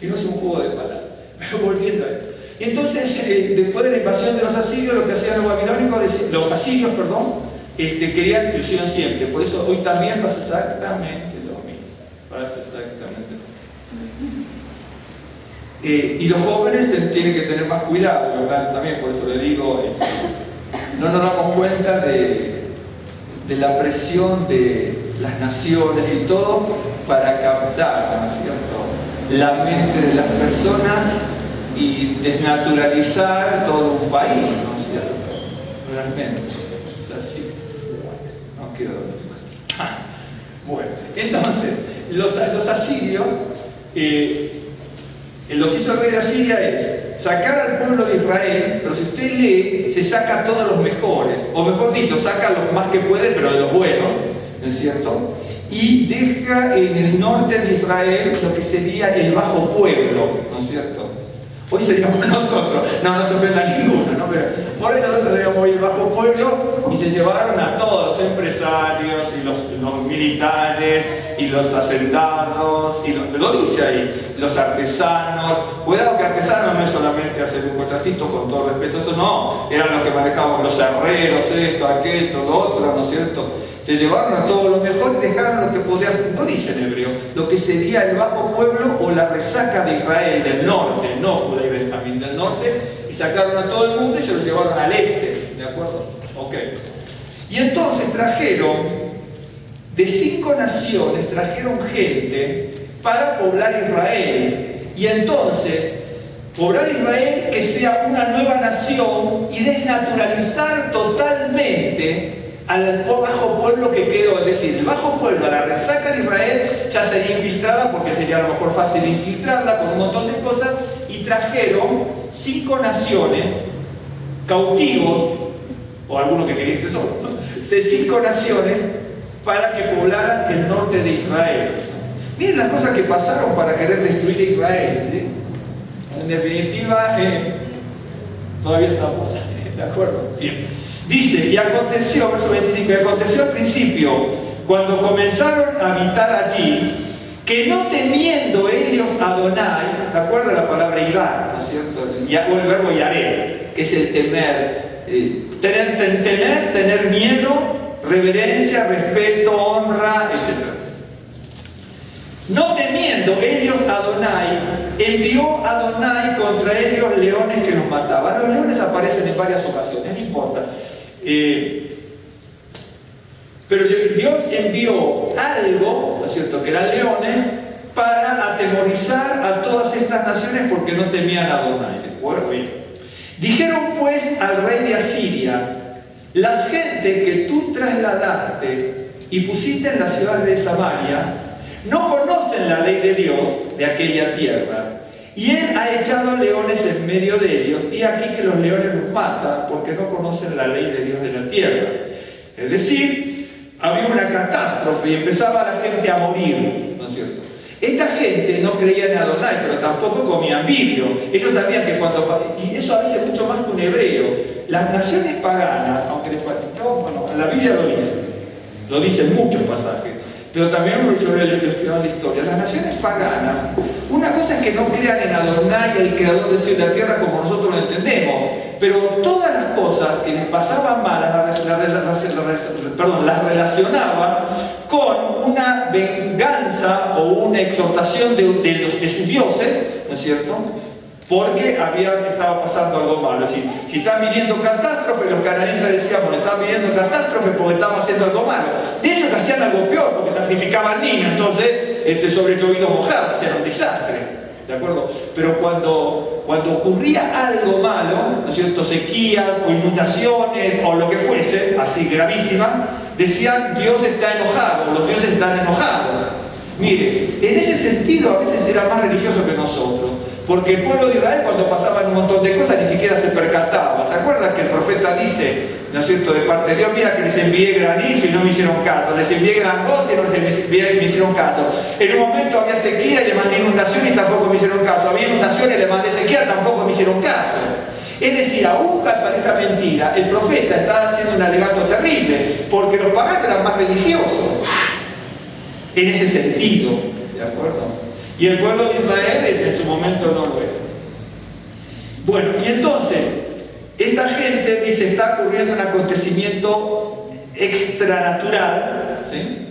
Y no es un juego de palabras. Pero volviendo a esto. Entonces, después de la invasión de los asirios, lo que hacían los babilónicos, los asirios, querían inclusión siempre. Por eso hoy también pasa exactamente lo mismo. Pasa exactamente lo mismo. Y los jóvenes tienen que tener más cuidado, ¿verdad? También, por eso le digo, no nos damos cuenta de la presión de las naciones y todo para captar, ¿no es cierto?, la mente de las personas y desnaturalizar todo un país, ¿no es cierto? Realmente, es así. No quiero dormir más. Bueno, entonces, los asirios, lo que hizo el rey de Asiria es sacar al pueblo de Israel, pero si usted lee, se saca a todos los mejores, o mejor dicho, saca a los más que puede, pero de los buenos, ¿no es cierto? Y deja en el norte de Israel lo que sería el bajo pueblo, ¿no es cierto? Hoy seríamos nosotros, no se ofenda a ninguno, ¿no? Pero por hoy nosotros seríamos hoy el bajo pueblo y se llevaron a todos los empresarios y los militares y los hacendados, y lo dice ahí, los artesanos. Cuidado que artesanos no es solamente hacer un cochacito, con todo respeto, eso no, eran los que manejaban los herreros, esto, aquello, lo otro, ¿no es cierto? Se llevaron a todo lo mejor y dejaron lo que podía ser, no dice en hebreo, lo que sería el bajo pueblo o la resaca de Israel del norte, no Judá y Benjamín, del norte, y sacaron a todo el mundo y se los llevaron al este, ¿de acuerdo? Ok. Y entonces trajeron, de 5 naciones, trajeron gente para poblar Israel. Y entonces, poblar Israel que sea una nueva nación y desnaturalizar totalmente al bajo pueblo que quedó. Es decir, el bajo pueblo, a la resaca de Israel, ya sería infiltrada, porque sería a lo mejor fácil infiltrarla con un montón de cosas, y trajeron 5 naciones cautivos, o algunos que querían ser solos, de 5 naciones para que poblaran el norte de Israel. Miren las cosas que pasaron para querer destruir a Israel, ¿sí? En definitiva, todavía estamos, ¿de acuerdo? Bien. Dice, y aconteció, verso 25, y aconteció al principio, cuando comenzaron a habitar allí, que no temiendo ellos a Adonai, ¿de acuerdo? La palabra Irá, ¿no es cierto? O el verbo yaré, que es el temer, tener miedo, reverencia, respeto, honra, etc. No temiendo ellos a Adonai, envió a Adonai contra ellos leones que los mataban. Los leones aparecen en varias ocasiones, no importa. Pero Dios envió algo, ¿no es cierto?, que eran leones, para atemorizar a todas estas naciones porque no temían a Adonai. ¿De acuerdo? Dijeron pues al rey de Asiria: las gentes que tú trasladaste y pusiste en la ciudad de Samaria no conocen la ley de Dios de aquella tierra, y él ha echado leones en medio de ellos, y aquí que los leones los matan porque no conocen la ley de Dios de la tierra. Es decir, había una catástrofe y empezaba la gente a morir, ¿no es cierto? Esta gente no creía en Adonai, pero tampoco comían vidrio. Ellos sabían que y eso a veces es mucho más que un hebreo, las naciones paganas, aunque bueno, la Biblia lo dice en muchos pasajes, pero también lo escriban la historia. Las naciones paganas, una cosa es que no crean en Adonai, el creador del cielo y la tierra, como nosotros lo entendemos, pero todas las cosas que les pasaban mal, las relacionaban con una venganza o una exhortación de sus dioses, ¿no es cierto? Porque estaba pasando algo malo. Es decir, si están viniendo catástrofes, los cananitas decían, bueno, están viniendo catástrofes porque estamos haciendo algo malo. De hecho, que hacían algo peor, porque sacrificaban niños, entonces sobre todo mojado, hacían un desastre, ¿de acuerdo? Pero cuando cuando ocurría algo malo, ¿no es cierto?, sequías o inundaciones o lo que fuese, así gravísima, decían Dios está enojado, los dioses están enojados. Mire, en ese sentido a veces era más religioso que nosotros, porque el pueblo de Israel cuando pasaban un montón de cosas ni siquiera se percataba. ¿Se acuerdan que el profeta dice, ¿no es cierto?, de parte de Dios, mira que les envié granizo y no me hicieron caso, les envié grangote y no me hicieron caso. En un momento había sequía y le mandé inundación y tampoco me hicieron caso. Había inundación y le mandé sequía, tampoco me hicieron caso. Es decir, aún para esta mentira, el profeta estaba haciendo un alegato terrible, porque los paganos eran más religiosos. En ese sentido, ¿de acuerdo? Y el pueblo de Israel en su momento no lo era. Bueno, y entonces, esta gente dice, está ocurriendo un acontecimiento extranatural, ¿sí?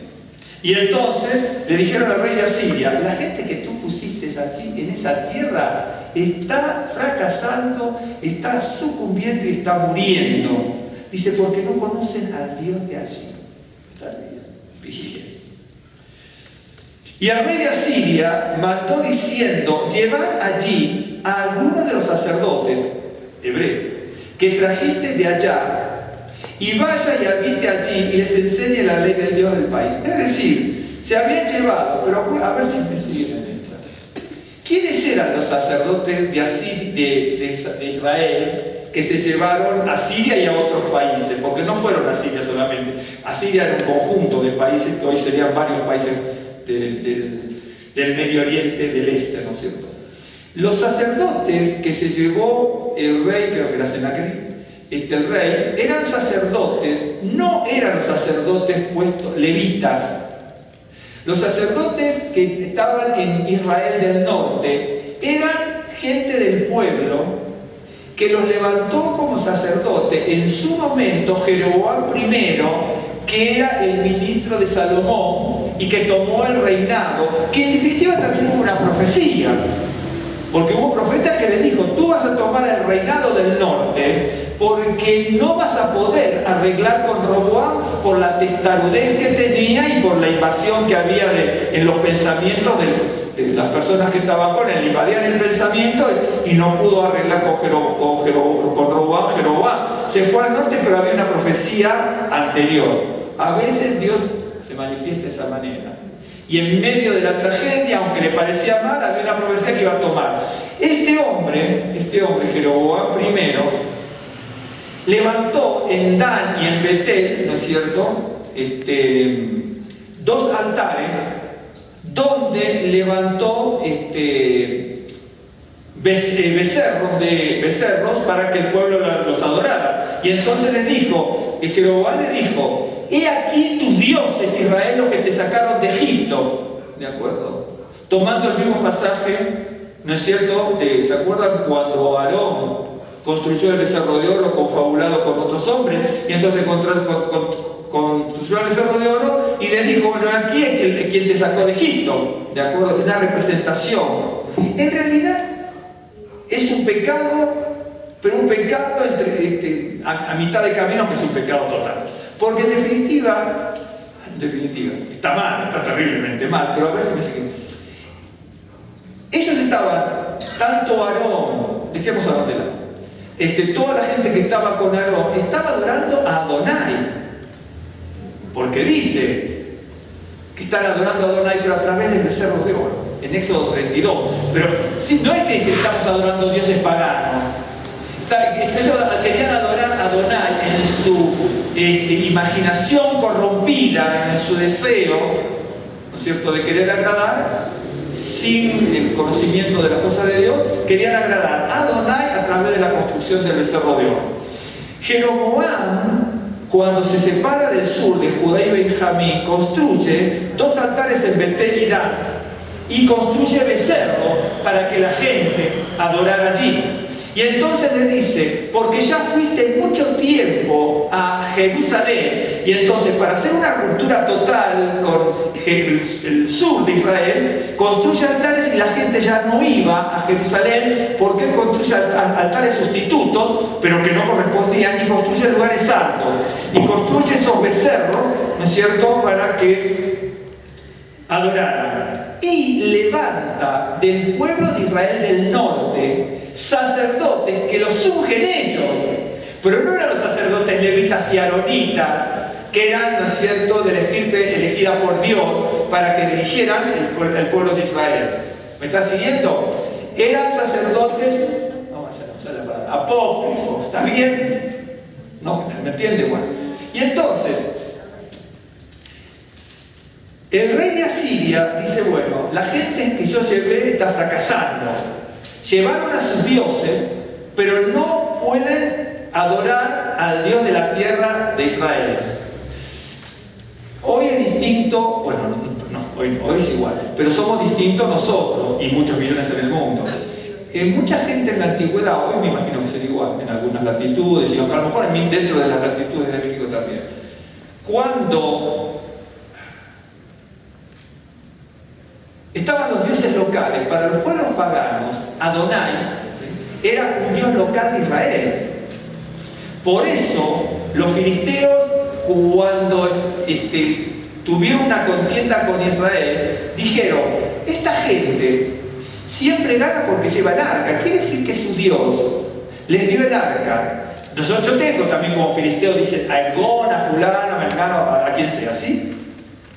Y entonces le dijeron al rey de Asiria, la gente que tú pusiste allí, en esa tierra, está fracasando, está sucumbiendo y está muriendo. Dice, porque no conocen al Dios de allí. Está bien. Y el rey de Asiria mandó diciendo, llevad allí a algunos de los sacerdotes hebreos que trajiste de allá, y vaya y habite allí y les enseñe la ley del Dios del país. Es decir, se habían llevado, pero a ver si me siguen en esta. ¿Quiénes eran los sacerdotes de Israel que se llevaron a Siria y a otros países? Porque no fueron a Siria solamente. Asiria era un conjunto de países que hoy serían varios países del Medio Oriente, del Este, ¿no es cierto? Los sacerdotes que se llevó el rey, creo que era Sennacherib, el rey, eran sacerdotes, no eran los sacerdotes puestos, levitas. Los sacerdotes que estaban en Israel del norte eran gente del pueblo que los levantó como sacerdote en su momento Jeroboam I, que era el ministro de Salomón y que tomó el reinado, que en definitiva también hubo una profecía, porque hubo un profeta que le dijo, tú vas a tomar el reinado del norte porque no vas a poder arreglar con Roboam por la testarudez que tenía y por la invasión que había en los pensamientos de las personas que estaban con él. Invadían el pensamiento y no pudo arreglar con Roboam. Jeroboam se fue al norte, pero había una profecía anterior. A veces Dios se manifiesta de esa manera. Y en medio de la tragedia, aunque le parecía mal, había una profecía que iba a tomar. Este hombre, Jeroboam I, levantó en Dan y en Betel, ¿no es cierto?, dos altares donde levantó becerros para que el pueblo los adorara. Y entonces les dijo, Jeroboam le dijo, he aquí tus dioses, Israel, los que te sacaron de Egipto. ¿De acuerdo? Tomando el mismo pasaje, ¿no es cierto? ¿Se acuerdan cuando Aarón construyó el becerro de oro confabulado con otros hombres? Y entonces construyó el becerro de oro y le dijo, bueno, aquí es quien te sacó de Egipto. ¿De acuerdo? Una representación. En realidad es un pecado, pero un pecado a mitad de camino, que es un pecado total. Porque en definitiva, está mal, está terriblemente mal, pero a veces me sigue. Ellos estaban, tanto Aarón, dejemos a Aarón de lado, toda la gente que estaba con Aarón, estaba adorando a Adonai. Porque dice que están adorando a Adonai, pero a través del becerro de oro, en Éxodo 32. Pero no es que dice que estamos adorando dioses paganos. Ellos querían adorar a Adonai en su imaginación corrompida, en su deseo, ¿no es cierto?, de querer agradar, sin el conocimiento de las cosas de Dios, querían agradar a Adonai a través de la construcción del becerro de oro. Jeroboam, cuando se separa del sur de Judá y Benjamín, construye dos altares en Betel y Dan, y construye becerros para que la gente adorara allí. Y entonces le dice, porque ya fuiste mucho tiempo a Jerusalén, y entonces para hacer una ruptura total con el sur de Israel, construye altares y la gente ya no iba a Jerusalén, porque él construye altares sustitutos, pero que no correspondían, y construye lugares altos, y construye esos becerros, ¿no es cierto?, para que adoraran. y levanta del pueblo de Israel del norte sacerdotes que los ungen ellos, pero no eran los sacerdotes levitas y aronitas, que eran, ¿no es cierto?, de la estirpe elegida por Dios para que dirigieran el pueblo de Israel. ¿Me está siguiendo? Eran sacerdotes, no, ya la palabra, apócrifos, ¿está bien? No, ¿me entiende? Bueno, y entonces, el rey de Asiria dice, bueno, la gente que yo llevé está fracasando. Llevaron a sus dioses, pero no pueden adorar al Dios de la tierra de Israel. Hoy es distinto, bueno, hoy es igual, pero somos distintos nosotros y muchos millones en el mundo. Mucha gente en la antigüedad, hoy me imagino que sería igual, en algunas latitudes, y a lo mejor dentro de las latitudes de México también. Cuando estaban los dioses locales, para los pueblos paganos, Adonai, ¿sí?, era un dios local de Israel. Por eso, los filisteos, cuando tuvieron una contienda con Israel, dijeron, esta gente siempre gana porque lleva el arca, quiere decir que su Dios les dio el arca. Yo tengo también como filisteos, dicen a Elgón, a fulano, a Mercano, a quien sea, ¿sí?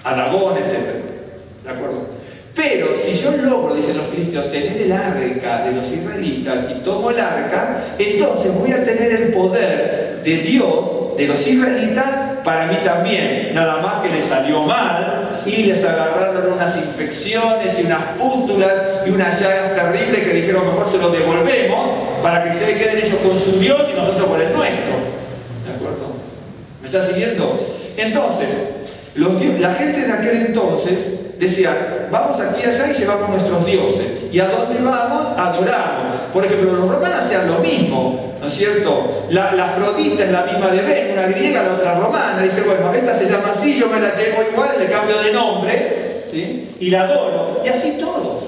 A Dagón, etc. ¿De acuerdo? Pero si yo logro, dicen los filisteos, tener el arca de los israelitas y tomo el arca, entonces voy a tener el poder de Dios, de los israelitas, para mí también. Nada más que les salió mal y les agarraron unas infecciones y unas pústulas y unas llagas terribles que dijeron mejor se los devolvemos para que se queden ellos con su Dios y nosotros con el nuestro. ¿De acuerdo? ¿Me está siguiendo? Entonces, la gente de aquel entonces decía, vamos aquí y allá y llevamos nuestros dioses. ¿Y a dónde vamos? Adoramos. Por ejemplo, los romanos hacían lo mismo, ¿no es cierto? La Afrodita es la misma de Ben, una griega, la otra romana. Dice, bueno, esta se llama así, yo me la tengo igual, le cambio de nombre, ¿sí?, y la adoro. Y así todo.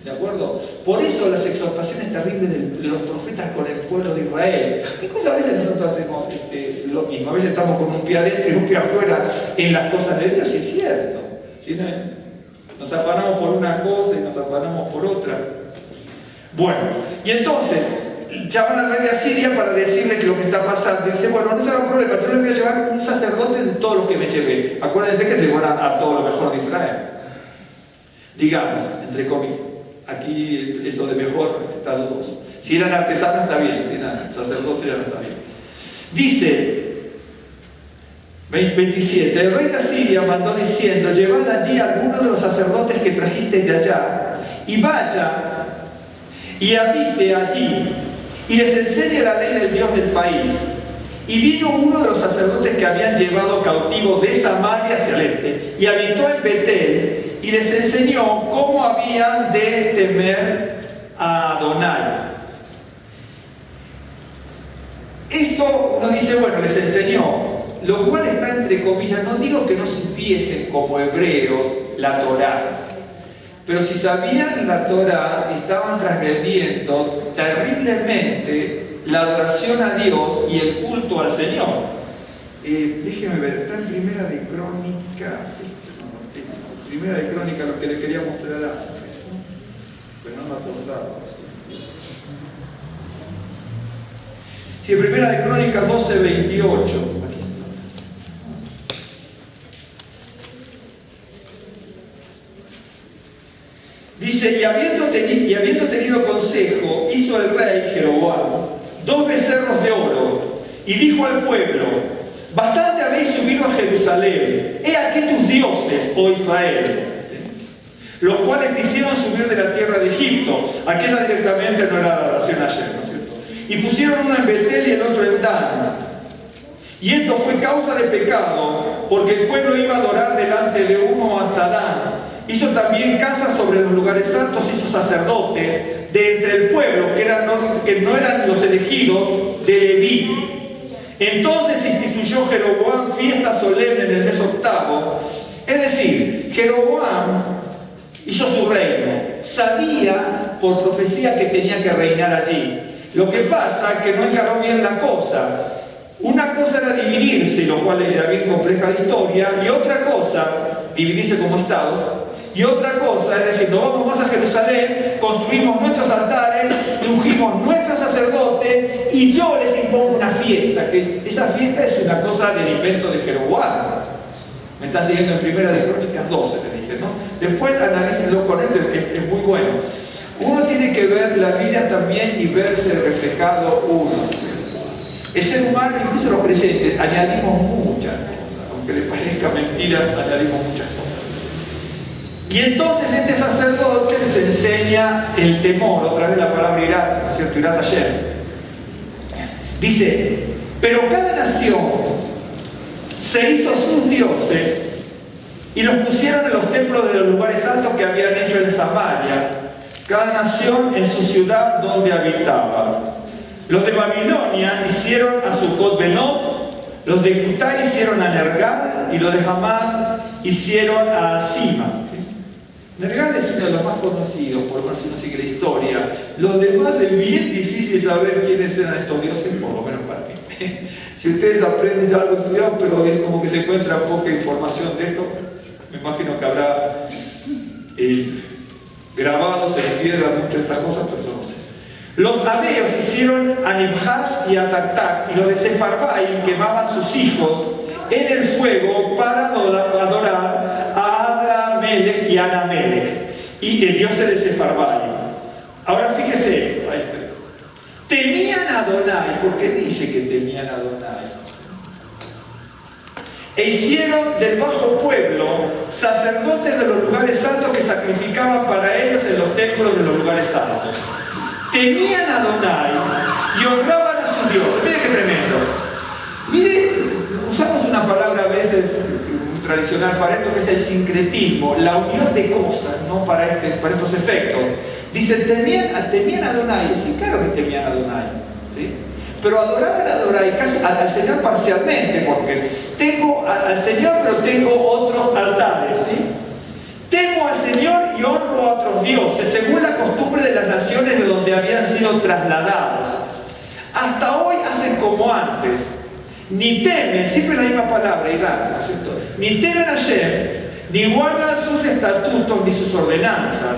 ¿De acuerdo? Por eso las exhortaciones terribles de los profetas con el pueblo de Israel. Incluso a veces nosotros hacemos lo mismo. A veces estamos con un pie adentro y un pie afuera en las cosas de Dios, y es cierto. ¿Sí? Nos afanamos por una cosa y nos afanamos por otra. Bueno, y entonces llaman al rey de Asiria para decirle que lo que está pasando. Dice, bueno, no se haga un problema, yo les voy a llevar un sacerdote de todos los que me llevé. Acuérdense que se llevan a todo lo mejor de Israel. Digamos, entre comillas. Aquí esto de mejor está dudoso. Si eran artesanos está bien, si eran sacerdotes ya no está bien. Dice 27, el rey de Asiria mandó diciendo, llevad allí a algunos de los sacerdotes que trajisteis de allá, y vaya y habite allí, y les enseñe la ley del Dios del país. Y vino uno de los sacerdotes que habían llevado cautivos de Samaria hacia el este, y habitó en Betel, y les enseñó cómo habían de temer a Adonai. Esto nos dice, bueno, les enseñó, lo cual está entre comillas, no digo que no supiesen como hebreos la Torá, pero si sabían la Torá, estaban transgrediendo terriblemente la adoración a Dios y el culto al Señor. Déjeme ver, está en Primera de Crónicas, Primera de Crónicas, lo que le quería mostrar antes, ¿no? Pero no me acordaba. Si en Primera de Crónicas 12:28, aquí está. Dice, y habiendo tenido consejo, hizo el rey Jeroboam 2 becerros de oro, y dijo al pueblo, bastante habéis subido a Jerusalén, he aquí tus dioses, oh Israel, los cuales te hicieron subir de la tierra de Egipto. Aquella directamente no era la adoración ayer, ¿no es cierto? Y pusieron uno en Betel y el otro en Dan. Y esto fue causa de pecado, porque el pueblo iba a adorar delante de uno hasta Dan. Hizo también casas sobre los lugares santos, hizo sacerdotes de entre el pueblo, que no eran los elegidos de Leví. Entonces instituyó Jeroboam fiesta solemne en el mes octavo. Es decir, Jeroboam hizo su reino. Sabía por profecía que tenía que reinar allí. Lo que pasa es que no encaró bien la cosa. Una cosa era dividirse, lo cual era bien compleja la historia, y otra cosa, dividirse como estados, Y otra cosa, es decir, nos vamos más a Jerusalén, construimos nuestros altares, ungimos nuestros sacerdotes y yo les impongo una fiesta, que esa fiesta es una cosa del invento de Jeroboam. Me está siguiendo en Primera de Crónicas 12, te dije, ¿no? Después analícenlo con esto, es muy bueno. Uno tiene que ver la Biblia también y verse reflejado uno. El ser humano, incluso los creyentes, añadimos muchas cosas, aunque les parezca mentira, añadimos muchas cosas. Y entonces este sacerdote les enseña el temor, otra vez la palabra irat, ¿no es cierto? Irat Hashem. Dice, pero cada nación se hizo sus dioses y los pusieron en los templos de los lugares altos que habían hecho en Samaria, cada nación en su ciudad donde habitaba. Los de Babilonia hicieron a Sucot Benot, los de Cutá hicieron a Nergal y los de Hamad hicieron a Asima. Nergal es uno de los más conocidos, por más si uno sigue la historia. Los demás es bien difícil saber quiénes eran estos dioses, por lo menos para mí. Si ustedes aprenden algo estudiado, pero es como que se encuentra poca información de esto, me imagino que habrá grabados en piedra muchas de estas cosas, pero no sé. Los abeos hicieron a Nibhaz y a Tartak, y los de Sefarvaim quemaban sus hijos en el fuego para adorar a Adramelech y a Anamelech, y el dios de Sefarvaim. Ahora fíjese esto, temían a Adonai, porque dice que temían a Adonai, e hicieron del bajo pueblo sacerdotes de los lugares altos que sacrificaban para ellos en los templos de los lugares altos. Temían a Adonai y honraban a sus dioses. Mire qué tremendo. Mire, usamos una palabra a veces muy tradicional para esto, que es el sincretismo, la unión de cosas, ¿no? para estos efectos. Dice, temían a Adonai. Sí, claro que temían a Adonai, ¿sí? Pero adoraban a Adonai casi al Señor parcialmente, porque tengo al Señor, pero tengo otros altares, ¿sí? Temo al Señor y honro a otros dioses, según la costumbre de las naciones de donde habían sido trasladados. Hasta hoy hacen como antes. Ni temen, siempre la misma palabra, Irat, ¿no es cierto? Ni temen a Hashem, ni guardan sus estatutos ni sus ordenanzas.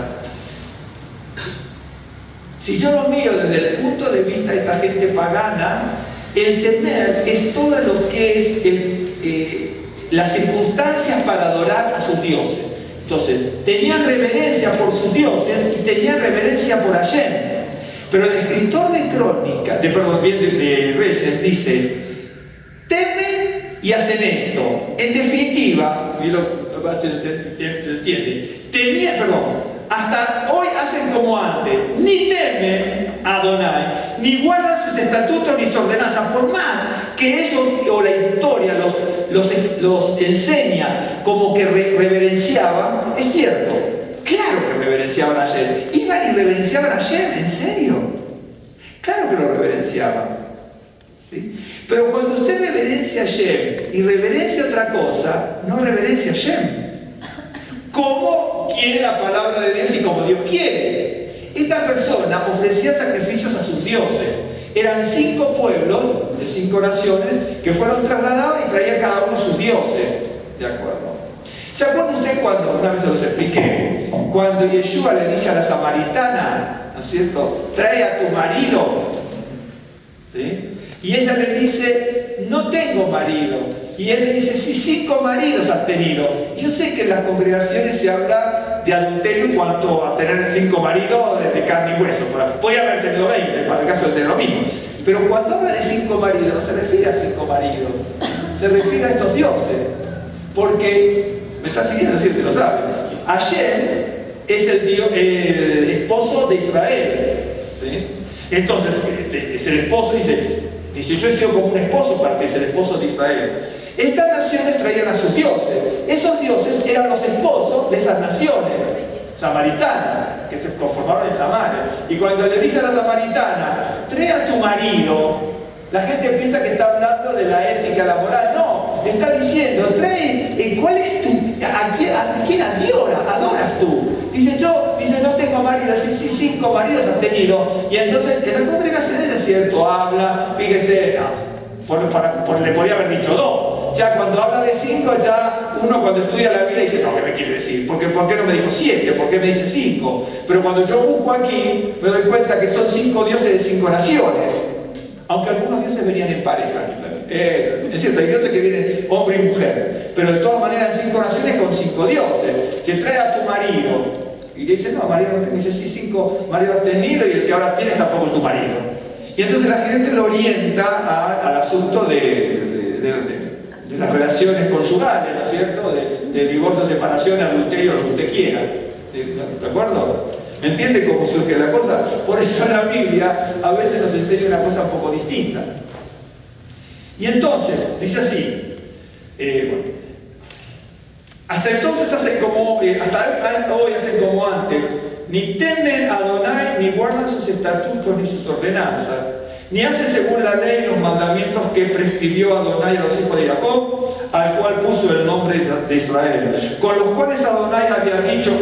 Si yo lo miro desde el punto de vista de esta gente pagana, el temer es todo lo que es las circunstancias para adorar a sus dioses. Entonces, tenían reverencia por sus dioses y tenían reverencia por Hashem. Pero el escritor de Crónica, de Reyes, dice, temen y hacen esto. En definitiva, y lo entiende, hasta hoy hacen como antes, ni temen a Adonai, ni guardan sus estatutos ni sus ordenanzas, por más que eso o la historia los enseña como que reverenciaban. Es cierto, claro que reverenciaban a Hashem. ¿Iban y reverenciaban a Hashem? ¿En serio? Claro que lo reverenciaban, ¿sí? Pero cuando usted reverencia a Hashem y reverencia otra cosa, no reverencia a Hashem como quiere la palabra de Dios y como Dios quiere. Esta persona ofrecía sacrificios a sus dioses. Eran 5 pueblos de 5 naciones que fueron trasladados y traían cada uno sus dioses. ¿De acuerdo? ¿Se acuerda usted cuando, una vez se los expliqué, cuando Yeshua le dice a la samaritana, ¿no es cierto?, trae a tu marido, ¿sí? Y ella le dice, no tengo marido. Y él le dice, sí, 5 maridos has tenido. Yo sé que en las congregaciones se habla de adulterio en cuanto a tener 5 maridos de carne y hueso. Podría haber tenido 20, para el caso de lo mismo. Pero cuando habla de 5 maridos, no se refiere a 5 maridos. Se refiere a estos dioses. Porque, me está siguiendo, si usted lo sabe, Hashem es el esposo de Israel, ¿sí? Entonces, es el esposo, dice, yo he sido como un esposo para que es el esposo de Israel. Estas naciones traían a sus dioses. Esos dioses eran los esposos de esas naciones samaritanas, que se conformaron en Samaria. Y cuando le dice a la samaritana, trae a tu marido, la gente piensa que está hablando de la ética, la moral. No, le está diciendo, trae, ¿cuál es a quién adoras tú? Dice, no tengo marido. Dice, sí, 5 maridos has tenido. Y entonces, en las congregaciones es cierto, habla, fíjese, le podría haber dicho 2. ya cuando habla de 5, ya uno cuando estudia la Biblia dice, no, ¿qué me quiere decir? ¿Por qué no me dijo 7? ¿Por qué me dice 5? Pero cuando yo busco aquí, me doy cuenta que son 5 dioses de 5 naciones. Aunque algunos dioses venían en pareja. Es cierto, hay dioses que vienen hombre y mujer. Pero de todas maneras en 5 naciones con 5 dioses. Si trae a tu marido y le dice, no, marido no tengo. Dice, sí, 5 maridos has tenido y el que ahora tienes tampoco es tu marido. Y entonces la gente lo orienta al asunto de las relaciones conyugales, ¿no es cierto? De divorcio, separación, adulterio, lo que usted quiera. ¿De acuerdo? ¿Me entiende cómo surge la cosa? Por eso en la Biblia a veces nos enseña una cosa un poco distinta. Y entonces, dice así, hasta entonces hacen como, hasta hoy hacen como antes, ni temen a Adonai, ni guardan sus estatutos ni sus ordenanzas, ni hacen según la ley los mandamientos que prescribió Adonai a los hijos de Jacob, al cual puso el nombre de Israel, con los cuales Adonai había hecho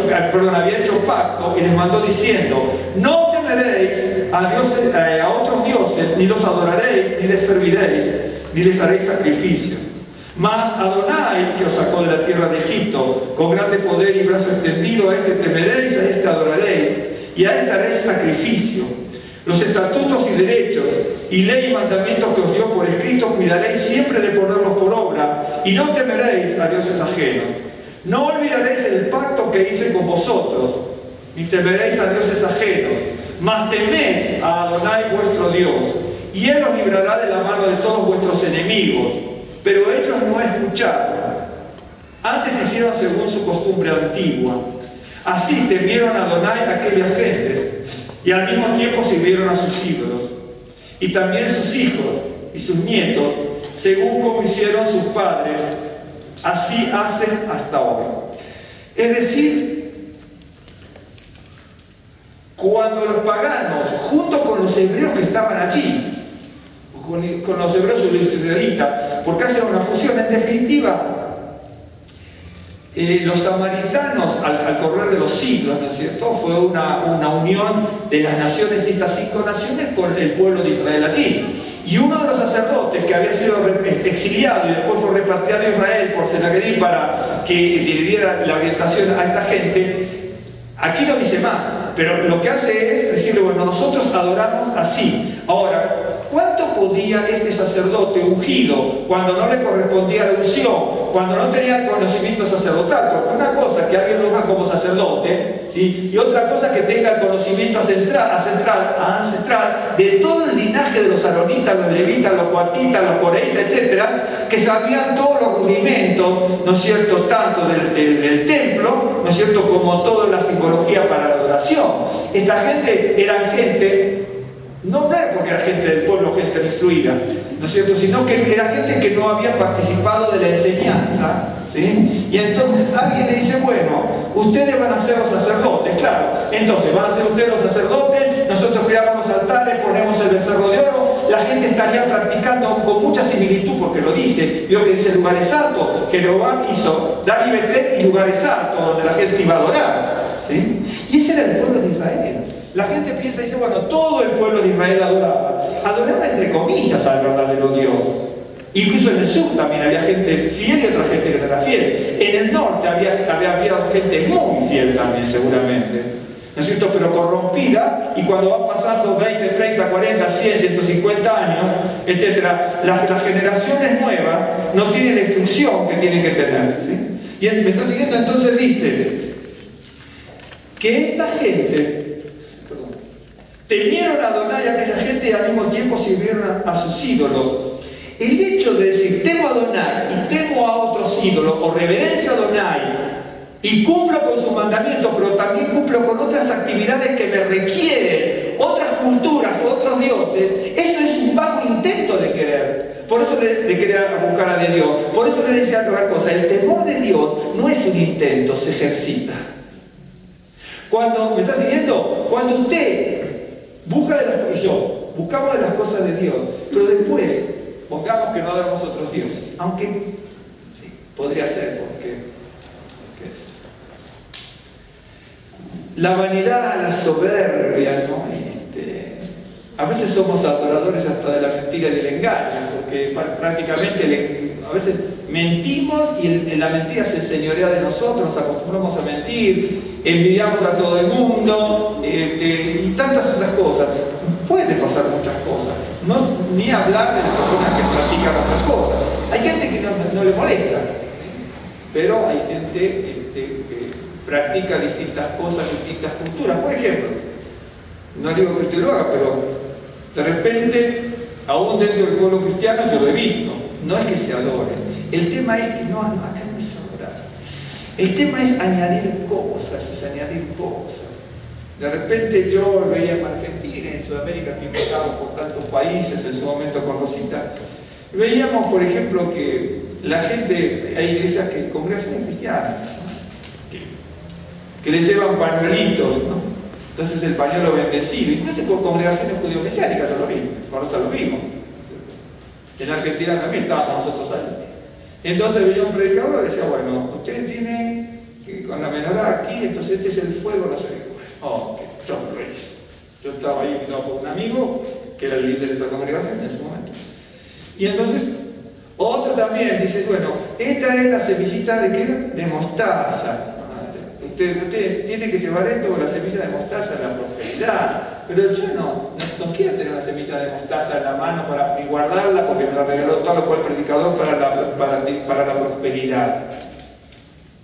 pacto y les mandó diciendo, no temeréis a otros dioses, ni los adoraréis, ni les serviréis, ni les haréis sacrificio. Mas Adonai, que os sacó de la tierra de Egipto, con grande poder y brazo extendido, a este temeréis, a este adoraréis, y a este haréis sacrificio. Los estatutos y derechos, y ley y mandamientos que os dio por escrito, cuidaréis siempre de ponerlos por obra, y no temeréis a dioses ajenos. No olvidaréis el pacto que hice con vosotros, ni temeréis a dioses ajenos, mas temed a Adonai vuestro Dios, y Él os librará de la mano de todos vuestros enemigos. Pero ellos no escucharon. Antes hicieron según su costumbre antigua. Así temieron a Adonai aquellas gentes, y al mismo tiempo sirvieron a sus ídolos. Y también sus hijos y sus nietos, según como hicieron sus padres, así hacen hasta ahora. Es decir, cuando los paganos, junto con los hebreos que estaban allí, con los hebreos y los israelitas, porque hacen una fusión, en definitiva, los samaritanos, al correr de los siglos, ¿no es cierto?, fue una unión de las naciones, de estas 5 naciones, con el pueblo de Israel allí. Y uno de los sacerdotes que había sido exiliado y después fue repatriado a Israel por Senaquerib para que le diera la orientación a esta gente, aquí no dice más, pero lo que hace es decirle, bueno, nosotros adoramos así. Ahora, ¿cuánto podía este sacerdote ungido, cuando no le correspondía la unción, cuando no tenía el conocimiento sacerdotal? Porque una cosa es que alguien lo unja como sacerdote, ¿sí? Y otra cosa es que tenga el conocimiento ancestral de todo el linaje de los aronitas, los levitas, los coatitas, los coreitas, etcétera, que sabían todos los rudimentos, ¿no es cierto?, tanto del templo, ¿no es cierto?, como toda la simbología para la adoración. Esta gente era gente, no era porque era gente del pueblo, gente instruida, ¿no es cierto?, sino que era gente que no había participado de la enseñanza, ¿sí? Y entonces alguien le dice, bueno, ustedes van a ser los sacerdotes, claro, entonces van a ser ustedes los sacerdotes, nosotros creamos los altares, ponemos el becerro de oro, la gente estaría practicando con mucha similitud, porque lo dice, vio que dice lugares altos, Jeroboam hizo Dar y Betel y lugares altos, donde la gente iba a adorar, ¿sí? Y ese era el pueblo de Israel. La gente piensa y dice, bueno, todo el pueblo de Israel adoraba entre comillas al verdadero Dios. Incluso en el sur también había gente fiel y otra gente que no era fiel. En el norte había gente muy fiel también, seguramente, ¿no es cierto?, pero corrompida, y cuando van pasando 20, 30, 40, 100, 150 años, etc., las generaciones nuevas no tienen la instrucción que tienen que tener, ¿sí? Y me está siguiendo, entonces dice que esta gente temieron a Adonai a aquella gente y al mismo tiempo sirvieron a sus ídolos. El hecho de decir temo a Adonai y temo a otros ídolos, o reverencio a Adonai y cumplo con sus mandamientos, pero también cumplo con otras actividades que me requieren otras culturas, otros dioses, eso es un vago intento de querer. Por eso de querer buscar a Dios. Por eso le decía otra cosa, el temor de Dios no es un intento, se ejercita. Cuando, ¿me está siguiendo? Cuando usted buscamos de las cosas de Dios, pero después pongamos que no adoramos otros dioses, aunque sí, podría ser, porque la vanidad, la soberbia, ¿no? A veces somos adoradores hasta de la mentira y del engaño, porque prácticamente a veces mentimos y en la mentira se enseñorea de nosotros, nos acostumbramos a mentir, envidiamos a todo el mundo y tantas otras cosas. Puede pasar muchas cosas, ni hablar de las personas que practican otras cosas. Hay gente que no le molesta, pero hay gente que practica distintas cosas, distintas culturas. Por ejemplo, no digo que usted lo haga, pero de repente, aún dentro del pueblo cristiano, yo lo he visto, no es que se adore. El tema es que acá no es adorar. El tema es añadir cosas, De repente yo veía en Argentina, en Sudamérica, que pasamos por tantos países, en su momento con Rosita, veíamos, por ejemplo, que la gente, hay iglesias, congregaciones cristianas, que les llevan pañuelitos, ¿no? Entonces el pañuelo bendecido, incluso con congregaciones judío-mesiánicas, yo lo vi, con nosotros lo vimos. En Argentina también estábamos nosotros ahí. Entonces veía un predicador y decía, bueno, ustedes tienen con la menorá aquí, entonces este es el fuego, no sé qué. Oh, que yo no lo hice. Yo estaba ahí invitado por un amigo, que era el líder de esta congregación en ese momento. Y entonces, otro también dice, bueno, esta es la semillita de ¿qué? De mostaza. Usted tiene que llevar esto con la semilla de mostaza, la prosperidad. Pero yo no quiero tener una semilla de mostaza en la mano y guardarla porque me la regaló tal o cual predicador para la prosperidad.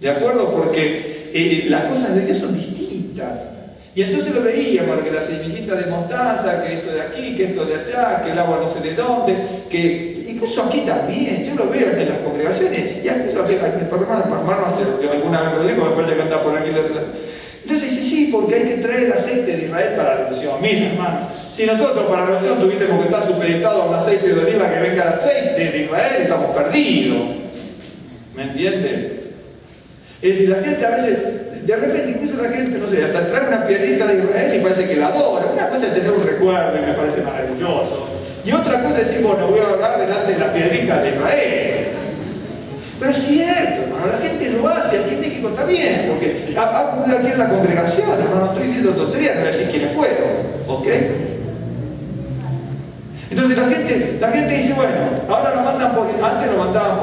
¿De acuerdo? Porque las cosas de Dios son distintas. Y entonces lo veíamos, que la semillita de mostaza, que esto de aquí, que esto de allá, que el agua no sé de dónde, que incluso aquí también, yo lo veo en las congregaciones, y incluso aquí, hermanos, alguna vez me lo digo, me parece que anda por aquí. Entonces dice, sí, porque hay que traer el aceite de Israel para la unción. Mira, hermano, si nosotros para la unción tuviésemos que estar supeditados a un aceite de oliva que venga el aceite de Israel, estamos perdidos. ¿Me entienden? Es decir, la gente a veces, de repente incluso la gente, no sé, hasta trae una piedrita de Israel y parece que la adora. Una cosa es tener un recuerdo y me parece maravilloso. Y otra cosa es decir, bueno, voy a orar delante de la piedrita de Israel. Pero es cierto, hermano, la gente lo hace, aquí en México está bien, porque ha ocurrido aquí en la congregación, hermano, no estoy diciendo tonterías, no voy a decir quiénes fueron, ¿ok? Entonces la gente dice, bueno, ahora lo mandan antes lo mandaban,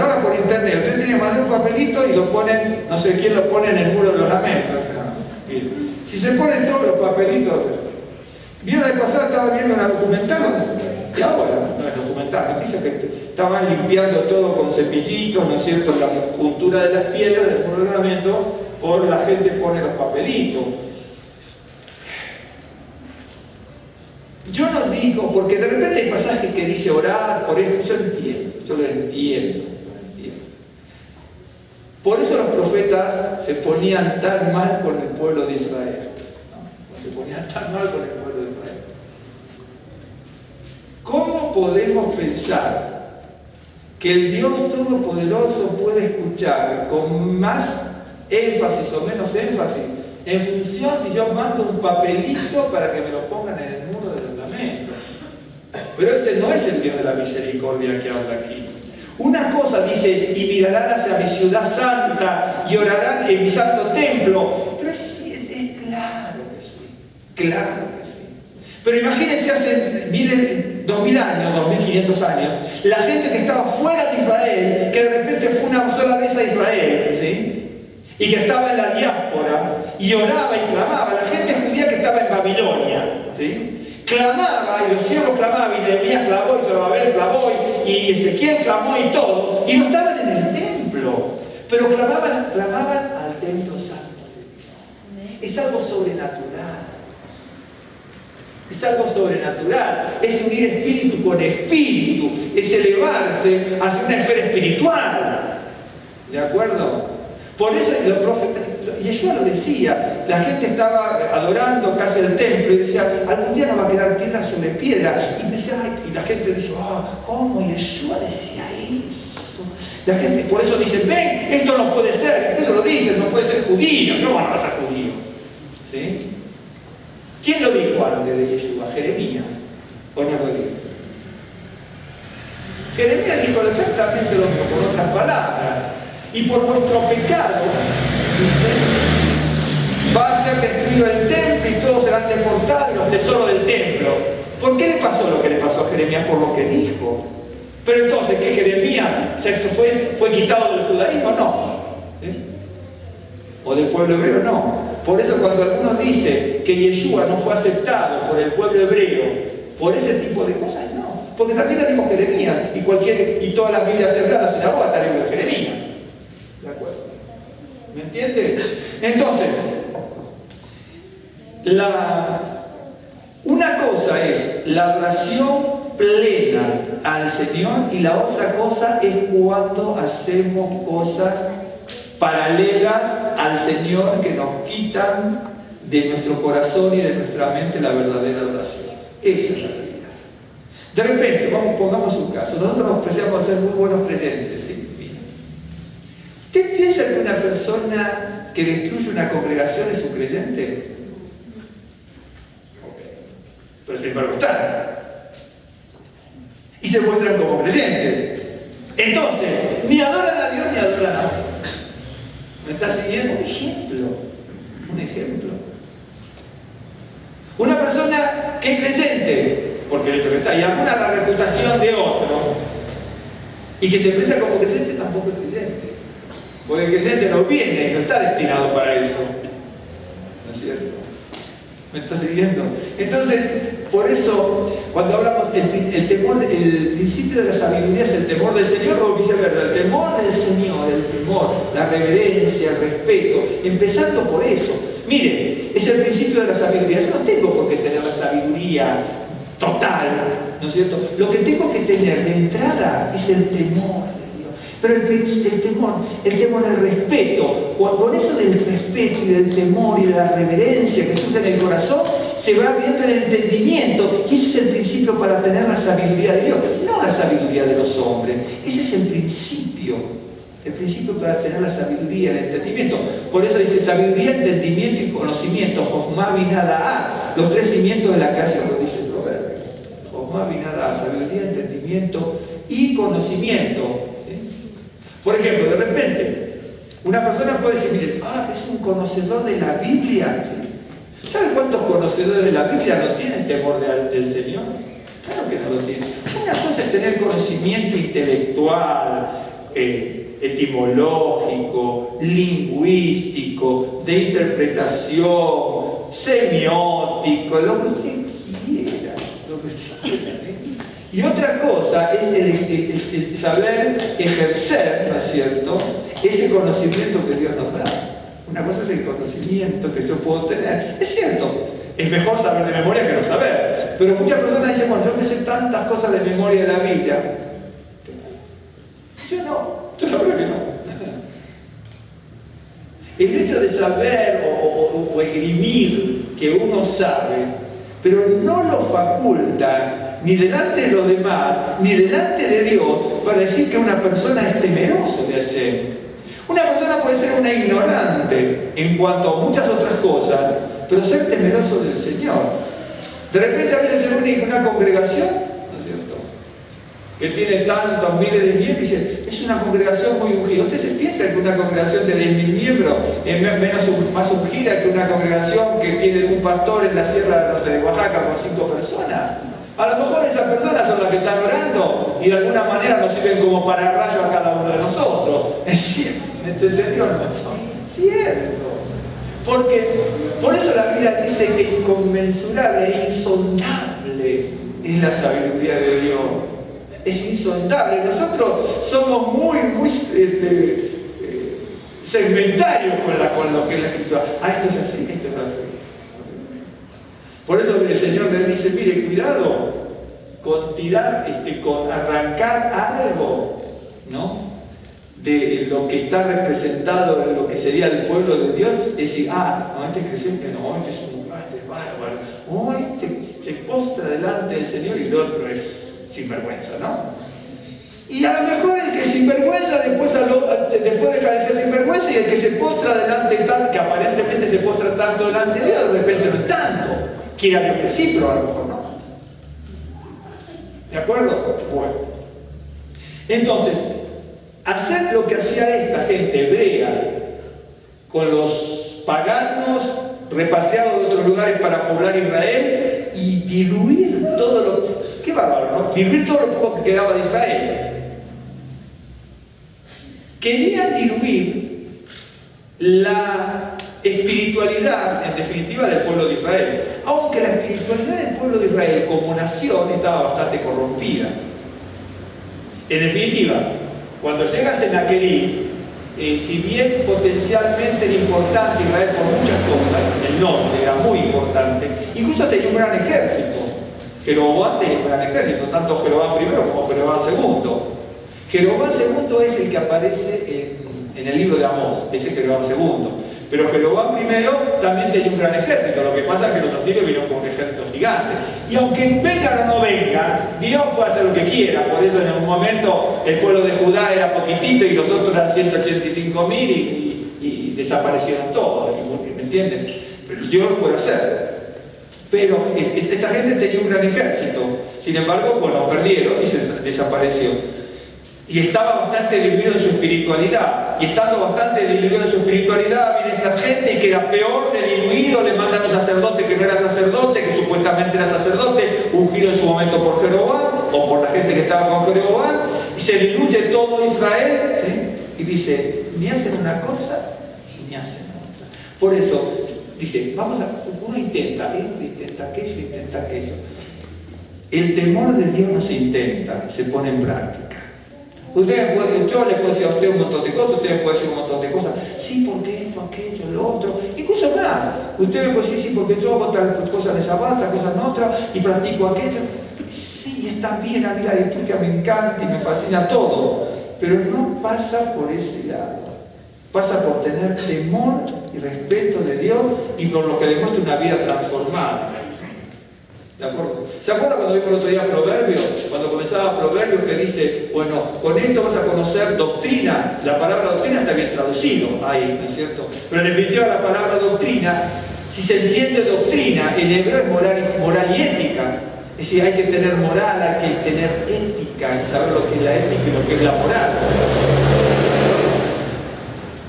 ahora por internet, usted tiene que mandar un papelito y lo ponen, no sé quién lo pone en el muro de los lamentos. Si se ponen todos los papelitos, vieron la vez pasada, estaba viendo una documental, y ahora, no es documental, noticias que estaban limpiando todo con cepillitos, ¿no es cierto?, la juntura de las piedras del muro de los lamentos, por la gente pone los papelitos. Yo no digo, porque de repente hay pasajes que dice orar por esto, yo lo entiendo. Por eso los profetas se ponían tan mal con el pueblo de Israel. ¿No? Se ponían tan mal con el pueblo de Israel. ¿Cómo podemos pensar que el Dios Todopoderoso puede escuchar con más énfasis o menos énfasis en función si yo mando un papelito para que me lo pongan en el muro del lamento? Pero ese no es el Dios de la misericordia que habla aquí. Una cosa dice, y mirarán hacia mi ciudad santa y orarán en mi santo templo. Pero es claro que sí, claro que sí. Pero imagínense hace 2000 años, 2500 años, la gente que estaba fuera de Israel, que de repente fue una sola vez a Israel, ¿sí?, y que estaba en la diáspora, y oraba y clamaba, la gente judía que estaba en Babilonia, ¿sí?, clamaba, y los siervos clamaban, y Nehemías clamó, y Zorobabel clamó, y Ezequiel clamó y todo, y no estaban en el templo, pero clamaban al templo santo de Dios. Es algo sobrenatural. Es algo sobrenatural, es unir espíritu con espíritu, es elevarse hacia una esfera espiritual. ¿De acuerdo? Por eso los profetas, Yeshua lo decía, la gente estaba adorando casi el templo y decía, algún día no va a quedar piedra sobre piedra. Y la gente dice, ¿cómo Yeshua decía eso? La gente, por eso dicen, ven, esto no puede ser, eso lo dicen, no puede ser judío, no van a ser judío. ¿Sí? ¿Quién lo dijo antes de Yeshua? ¿Jeremías? ¿O no lo dijo? Jeremías dijo exactamente lo mismo, con otras palabras. Y por vuestro pecado, dice, va a ser destruido el templo y todos serán deportados los tesoros del templo. ¿Por qué le pasó lo que le pasó a Jeremías? Por lo que dijo. Pero entonces, ¿qué Jeremías fue quitado del judaísmo? No. O del pueblo hebreo, no. Por eso cuando algunos dicen que Yeshua no fue aceptado por el pueblo hebreo por ese tipo de cosas, no. Porque también lo dijo Jeremías, y todas las Biblias hebreas, la sinagoga está libre de Jeremías. ¿De acuerdo? ¿Me entiende? Entonces, una cosa es la adoración plena al Señor y la otra cosa es cuando hacemos cosas paralelas al Señor que nos quitan de nuestro corazón y de nuestra mente la verdadera adoración. Esa es la realidad. De repente, pongamos un caso, nosotros nos apreciamos ser muy buenos creyentes, ¿sí? ¿Usted piensa que una persona que destruye una congregación es un creyente? Ok. Pero sin embargo están. Y se muestran como creyentes. Entonces, ni adoran a Dios ni adoran a otro. ¿Me está siguiendo? Un ejemplo. Una persona que es creyente, porque el hecho que está, y arruina la reputación de otro, y que se expresa como creyente, tampoco es creyente. Porque el creyente no viene, no está destinado para eso. ¿No es cierto? ¿Me está siguiendo? Entonces, por eso, cuando hablamos el principio de la sabiduría es el temor del Señor, o viceversa, el temor del Señor, la reverencia, el respeto, empezando por eso. Miren, es el principio de la sabiduría. Yo no tengo por qué tener la sabiduría total, ¿no es cierto? Lo que tengo que tener de entrada es el temor de Dios. Pero el temor, el respeto, con eso del respeto y del temor y de la reverencia que surge en el corazón, se va abriendo el entendimiento, y ese es el principio para tener la sabiduría de Dios, no la sabiduría de los hombres. Ese es el principio para tener la sabiduría, el entendimiento. Por eso dice sabiduría, entendimiento y conocimiento, Jochma Binah Da'at, los tres cimientos de la casa, lo dice el proverbio. Jochma Binah Da'at, sabiduría, entendimiento y conocimiento. ¿Sí? Por ejemplo, de repente, una persona puede decir, mire, es un conocedor de la Biblia, ¿sí? ¿Sabe cuántos conocedores de la Biblia no tienen temor del Señor? Claro que no lo tienen. Una cosa es tener conocimiento intelectual, etimológico, lingüístico, de interpretación, semiótico, lo que usted quiera. ¿Sí? Y otra cosa es el saber ejercer, ¿no es cierto?, ese conocimiento que Dios nos da. Una cosa es el conocimiento que yo puedo tener. Es cierto, es mejor saber de memoria que no saber. Pero muchas personas dicen, bueno, yo me sé tantas cosas de memoria de la Biblia. Yo la verdad que no. El hecho de saber o esgrimir que uno sabe, pero no lo faculta ni delante de los demás, ni delante de Dios, para decir que una persona es temeroso de Hashem. Una persona puede ser una ignorante en cuanto a muchas otras cosas, pero ser temeroso del Señor. De repente a veces se une en una congregación, ¿no es cierto?, que tiene tantos miles de miembros, y dice, es una congregación muy ungida. ¿Ustedes piensan que una congregación de 10.000 miembros es más ungida que una congregación que tiene un pastor en la sierra de Oaxaca con 5 personas? A lo mejor esas personas son las que están orando y de alguna manera nos sirven como pararrayos a cada uno de nosotros. Es cierto. ¿Me entendió? No es cierto. Porque por eso la Biblia dice que inconmensurable e insondable es la sabiduría de Dios. Es insondable. Nosotros somos muy segmentarios con lo que es la Escritura. Esto es así, esto es así. Por eso el Señor le dice, mire, cuidado con tirar, con arrancar algo, ¿no?, de lo que está representado en lo que sería el pueblo de Dios, decir, no, este es creyente, no, este es bárbaro, este se postra delante del Señor y el otro es sinvergüenza, ¿no? Y a lo mejor el que sinvergüenza después deja de ser sinvergüenza, y el que se postra delante tanto, que aparentemente se postra tanto delante de Dios, de repente no es tanto. Quiere a Dios que sí, pero a lo mejor no. ¿De acuerdo? Bueno. Entonces, hacer lo que hacía esta gente hebrea con los paganos repatriados de otros lugares para poblar Israel y diluir todo lo... ¡Qué bárbaro!, ¿no? Diluir todo lo poco que quedaba de Israel. Querían diluir la espiritualidad, en definitiva, del pueblo de Israel. Aunque la espiritualidad del pueblo de Israel como nación estaba bastante corrompida. En definitiva, cuando llega Senaquerib, si bien potencialmente era importante Israel por muchas cosas, el norte era muy importante, incluso tenía un gran ejército. Jeroboam tenía un gran ejército, tanto Jeroboam I como Jeroboam II. Jeroboam II es el que aparece en el libro de Amós, ese Jeroboam II. Pero Jeroboam I también tenía un gran ejército. Lo que pasa es que los asirios vinieron con un ejército gigante. Y aunque vengan o no vengan, Dios puede hacer lo que quiera. Por eso en un momento el pueblo de Judá era poquitito y los otros eran 185.000 y desaparecieron todos. ¿Me entienden? Pero Dios lo puede hacer. Pero esta gente tenía un gran ejército. Sin embargo, bueno, perdieron y se desapareció. Y estaba bastante diluido en su espiritualidad. Y estando bastante diluido en su espiritualidad, viene esta gente y queda peor de diluido. Le mandan a un sacerdote que no era sacerdote, que supuestamente era sacerdote, ungido en su momento por Jeroboam, o por la gente que estaba con Jeroboam, y se diluye todo Israel, ¿sí? Y dice, ni hacen una cosa, ni hacen otra. Por eso, dice, uno intenta esto, intenta aquello. El temor de Dios no se intenta, se pone en práctica. Yo le puedo decir a usted un montón de cosas, usted me puede decir un montón de cosas. Sí, porque esto, aquello, lo otro. Incluso más. Usted me puede decir, sí, porque yo hago tal cosa en esa tal cosa en otra, y practico aquello. Sí, está bien, a mí la liturgia me encanta y me fascina todo. Pero no pasa por ese lado. Pasa por tener temor y respeto de Dios y por lo que demuestra una vida transformada. ¿De acuerdo? ¿Se acuerda cuando vimos el otro día Proverbios? Cuando comenzaba Proverbios que dice, bueno, con esto vas a conocer doctrina. La palabra doctrina está bien traducido ahí, ¿no es cierto? Pero en definitiva la palabra doctrina, si se entiende doctrina, en hebreo es moral y ética. Es decir, hay que tener moral, hay que tener ética y saber lo que es la ética y lo que es la moral.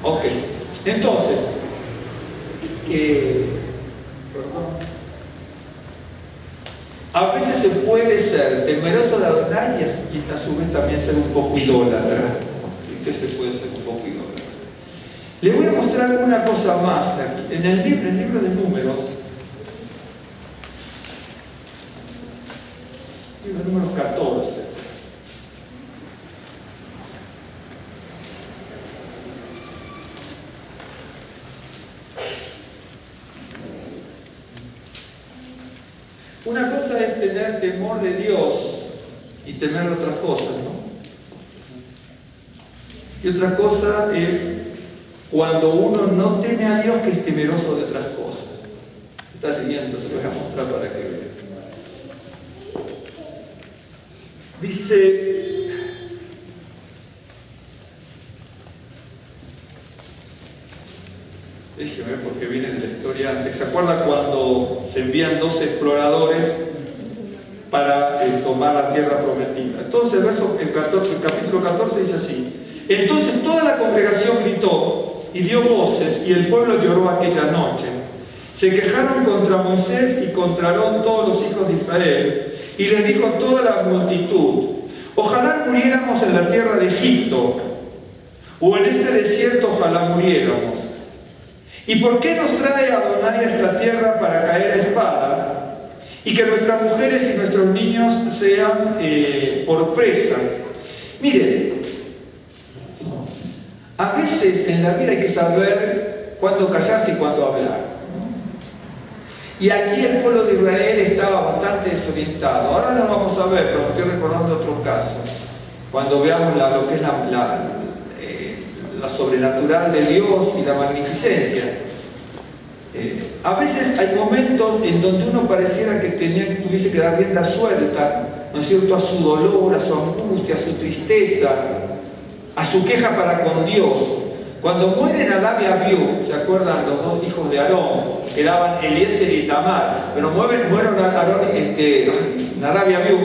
Ok, entonces, a veces se puede ser temeroso de Adonai y a su vez también ser un poco idólatra. Así que se puede ser un poco idólatra. Le voy a mostrar una cosa más de aquí. En el libro de Números, libro de Números 14. Una cosa es tener temor de Dios y temer de otras cosas, ¿no? Y otra cosa es cuando uno no teme a Dios, que es temeroso de otras cosas. Está siguiendo, se lo voy a mostrar para que vean. Dice, déjeme porque viene de la historia antes. ¿Se acuerda cuando se envían 12 exploradores para tomar la tierra prometida? Entonces el capítulo 14 dice así: entonces toda la congregación gritó y dio voces, y el pueblo lloró aquella noche. Se quejaron contra Moisés y contra Aarón todos los hijos de Israel, y les dijo toda la multitud: ojalá muriéramos en la tierra de Egipto, o en este desierto ojalá muriéramos. ¿Y por qué nos trae Adonai a esta tierra para caer a espada? Y que nuestras mujeres y nuestros niños sean por presa. Miren, a veces en la vida hay que saber cuándo callarse y cuándo hablar. Y aquí el pueblo de Israel estaba bastante desorientado. Ahora no lo vamos a ver, pero me estoy recordando otro caso. Cuando veamos lo que es la sobrenatural de Dios y la magnificencia. A veces hay momentos en donde uno pareciera que tuviese que dar rienda suelta, ¿no es cierto?, a su dolor, a su angustia, a su tristeza, a su queja para con Dios. Cuando mueren Nadab y Abiú, ¿se acuerdan? Los dos hijos de Aarón, que daban Eliezer y Tamar, pero mueren Nadab y Abiú,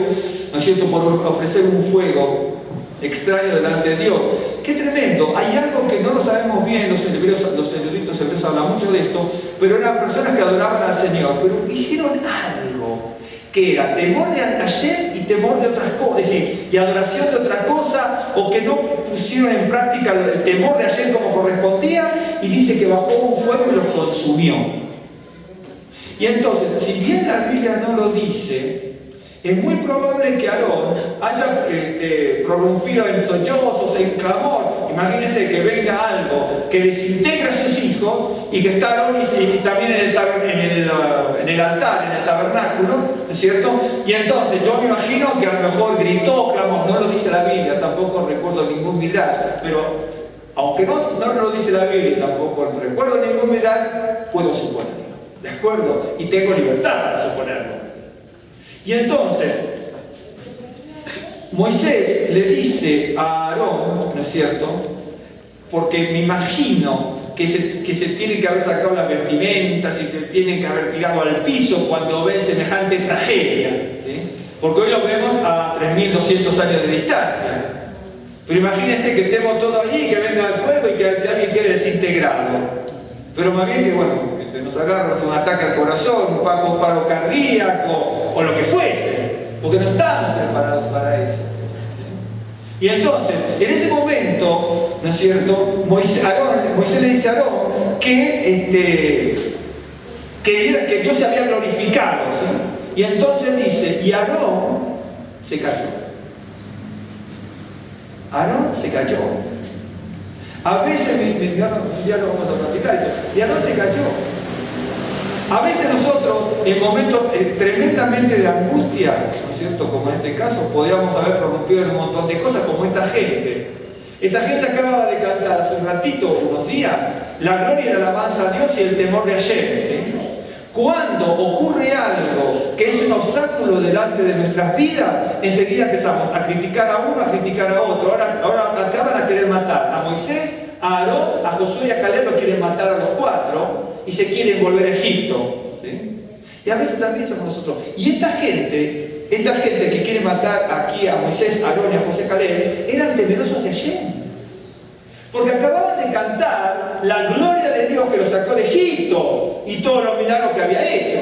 ¿no es cierto?, por ofrecer un fuego extraño delante de Dios. ¡Qué tremendo! Hay algo que no lo sabemos bien, los eruditos hebreos hablan mucho de esto, pero eran personas que adoraban al Señor, pero hicieron algo que era temor de Hashem y temor de otras cosas, es decir, y adoración de otra cosa, o que no pusieron en práctica el temor de Hashem como correspondía, y dice que bajó un fuego y los consumió. Y entonces, si bien la Biblia no lo dice, es muy probable que Aarón haya prorrumpido en sollozos, en clamor. Imagínense que venga algo que desintegra a sus hijos y que está Aarón y también en el altar, en el tabernáculo, ¿no es cierto? Y entonces yo me imagino que a lo mejor gritó, clamó, no lo dice la Biblia, tampoco recuerdo ningún midrash, pero aunque no lo dice la Biblia, tampoco recuerdo ningún midrash, puedo suponerlo, ¿de acuerdo? Y tengo libertad para suponerlo. Y entonces, Moisés le dice a Aarón, ¿no es cierto? Porque me imagino que se tiene que haber sacado las vestimentas y se tienen que haber tirado al piso cuando ve semejante tragedia, ¿sí? Porque hoy lo vemos a 3.200 años de distancia. Pero imagínense que estemos todos allí, que venga el fuego y que alguien quede desintegrado. Pero más bien que, bueno, nos agarra un ataque al corazón, un paro cardíaco o lo que fuese, porque no estamos preparados para eso. Y entonces, en ese momento, ¿no es cierto? Moisés le dice a Aarón que Dios se había glorificado, ¿sí? Y entonces dice, y Aarón se cayó. Aarón se cayó. A veces, ya lo vamos a platicar eso, y Aarón se cayó. A veces nosotros, en momentos tremendamente de angustia, ¿no es cierto?, como en este caso, podíamos haber prorrumpido en un montón de cosas, como esta gente. Esta gente acababa de cantar hace un ratito, unos días, la gloria y la alabanza a Dios y el temor de Hashem, ¿sí? Cuando ocurre algo que es un obstáculo delante de nuestras vidas, enseguida empezamos a criticar a uno, a criticar a otro. Ahora acaban a querer matar a Moisés, a Aarón, a Josué y a Caleb, lo quieren matar a los cuatro y se quieren volver a Egipto, ¿sí? Y a veces también somos nosotros. Y esta gente que quiere matar aquí a Moisés, a Aarón y a José Caleb, eran temerosos de Hashem. Porque acababan de cantar la gloria de Dios que los sacó de Egipto y todos los milagros que había hecho.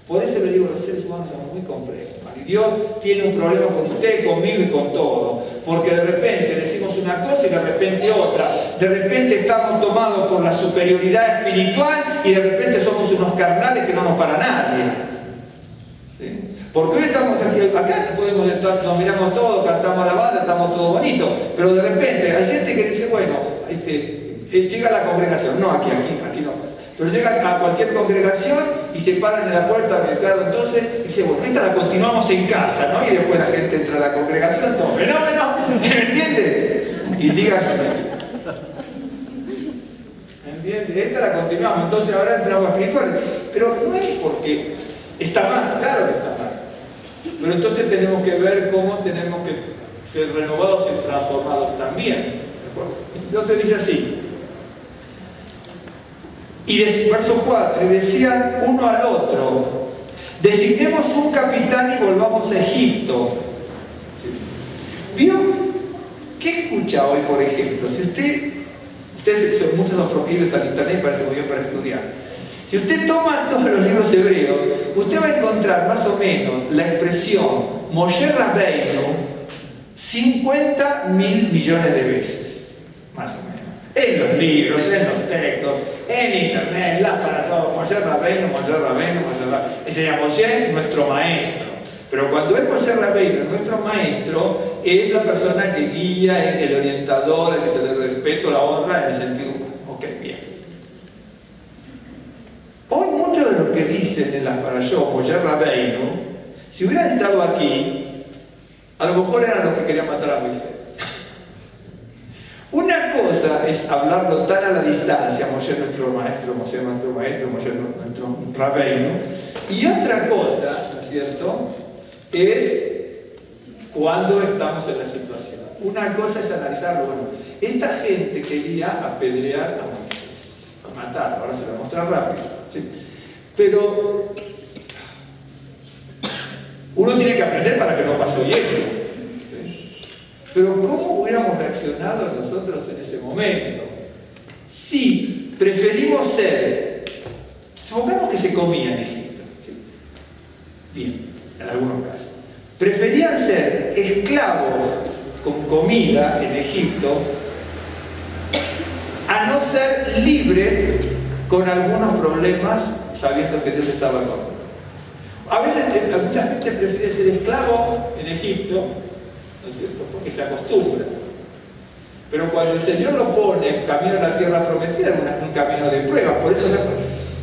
Por eso le digo, los seres humanos somos muy complejos. Y Dios tiene un problema con usted, conmigo y con todo. Porque de repente decimos una cosa y de repente otra. De repente estamos tomados por la superioridad espiritual y de repente somos unos carnales que no nos para nadie. ¿Sí? Porque hoy estamos aquí, acá podemos estar, nos miramos todos, cantamos alabanza, estamos todos bonitos. Pero de repente hay gente que dice, bueno, llega a la congregación. No, aquí no pasa. Pero llega a cualquier congregación y se paran en la puerta del carro entonces y dice, bueno, esta la continuamos en casa, ¿no? Y después la gente entra a la congregación, todo fenómeno, ¿me entiende? Y dígase, ¿me entiende? Esta la continuamos, entonces ahora entramos a espirituales. Pero no es porque está mal, claro que está mal. Pero entonces tenemos que ver cómo tenemos que ser renovados y transformados también. ¿De acuerdo? Entonces dice así. Y verso 4, y decían uno al otro, designemos un capitán y volvamos a Egipto. ¿Vio? ¿Qué escucha hoy, por ejemplo? Si ustedes muchos son proclives al internet, parece muy bien para estudiar. Si usted toma todos los libros hebreos, usted va a encontrar más o menos la expresión Moshe Rabbeinu 50.000 millones de veces, más o menos. En los libros, en los textos, en internet, en las palabras, Moshe Rabbeinu. Ese es Moshe, nuestro maestro. Pero cuando es Moshe Rabbeinu, nuestro maestro, es la persona que guía, el orientador, el que se le respeto, la honra en el sentido humano. Ok, bien. Hoy muchos de los que dicen en las parashot Moshe Rabbeinu, si hubieran estado aquí, a lo mejor eran los que querían matar a Moisés. Una cosa es hablarlo tan a la distancia, Moshe nuestro maestro, Moshe nuestro Rabbeinu, y otra cosa, ¿no es cierto?, es cuando estamos en la situación. Una cosa es analizarlo, bueno, esta gente quería apedrear a Moisés, a matarlo, ahora se lo voy a mostrar rápido, ¿sí? Pero uno tiene que aprender para que no pase hoy eso. Pero ¿cómo hubiéramos reaccionado nosotros en ese momento? Si preferimos ser, supongamos que se comía en Egipto, ¿sí? Bien, en algunos casos. Preferían ser esclavos con comida en Egipto a no ser libres con algunos problemas sabiendo que Dios estaba con ellos. A veces, mucha gente prefiere ser esclavo en Egipto, ¿no es cierto?, porque se acostumbra. Pero cuando el Señor lo pone camino a la tierra prometida, es un camino de prueba. Por eso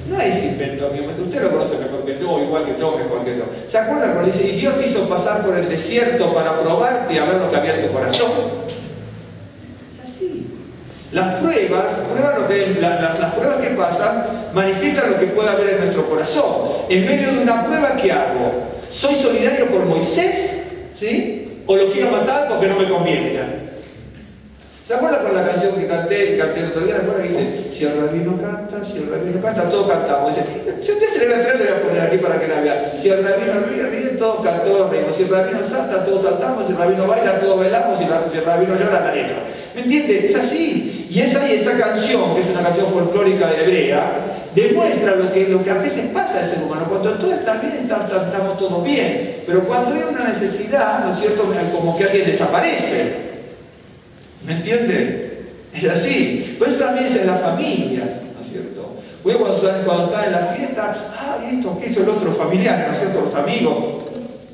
no es invento mío. Usted lo conoce mejor que yo, igual que yo, mejor que yo. ¿Se acuerdan cuando dice, y Dios te hizo pasar por el desierto para probarte y a ver lo que había en tu corazón? Así. Las pruebas que pasan manifiestan lo que puede haber en nuestro corazón. En medio de una prueba, ¿qué hago? ¿Soy solidario por Moisés? ¿Sí? ¿O lo quiero matar porque no me conviene ya? ¿Se acuerdan con la canción que canté el otro día? ¿Recuerda que dice, si el rabino canta, todos cantamos? Dice, si usted se le va a entrar, le voy a poner aquí para que la vea. Si el rabino ríe, todos reímos. Si el rabino salta, todos saltamos. Si el rabino baila, todos bailamos. Si el rabino llora, nadie llora. ¿Me entiende? Es así. Y esa canción, que es una canción folclórica hebrea, demuestra lo que a veces pasa al ser humano. Cuando todo está bien, estamos todos bien. Pero cuando hay una necesidad, ¿no es cierto?, como que alguien desaparece. ¿Me entiende? Es así. Pues también es en la familia, ¿no es cierto? Cuando está en la fiesta, esto, ¿qué hizo el otro familiar? ¿No es cierto? Los amigos,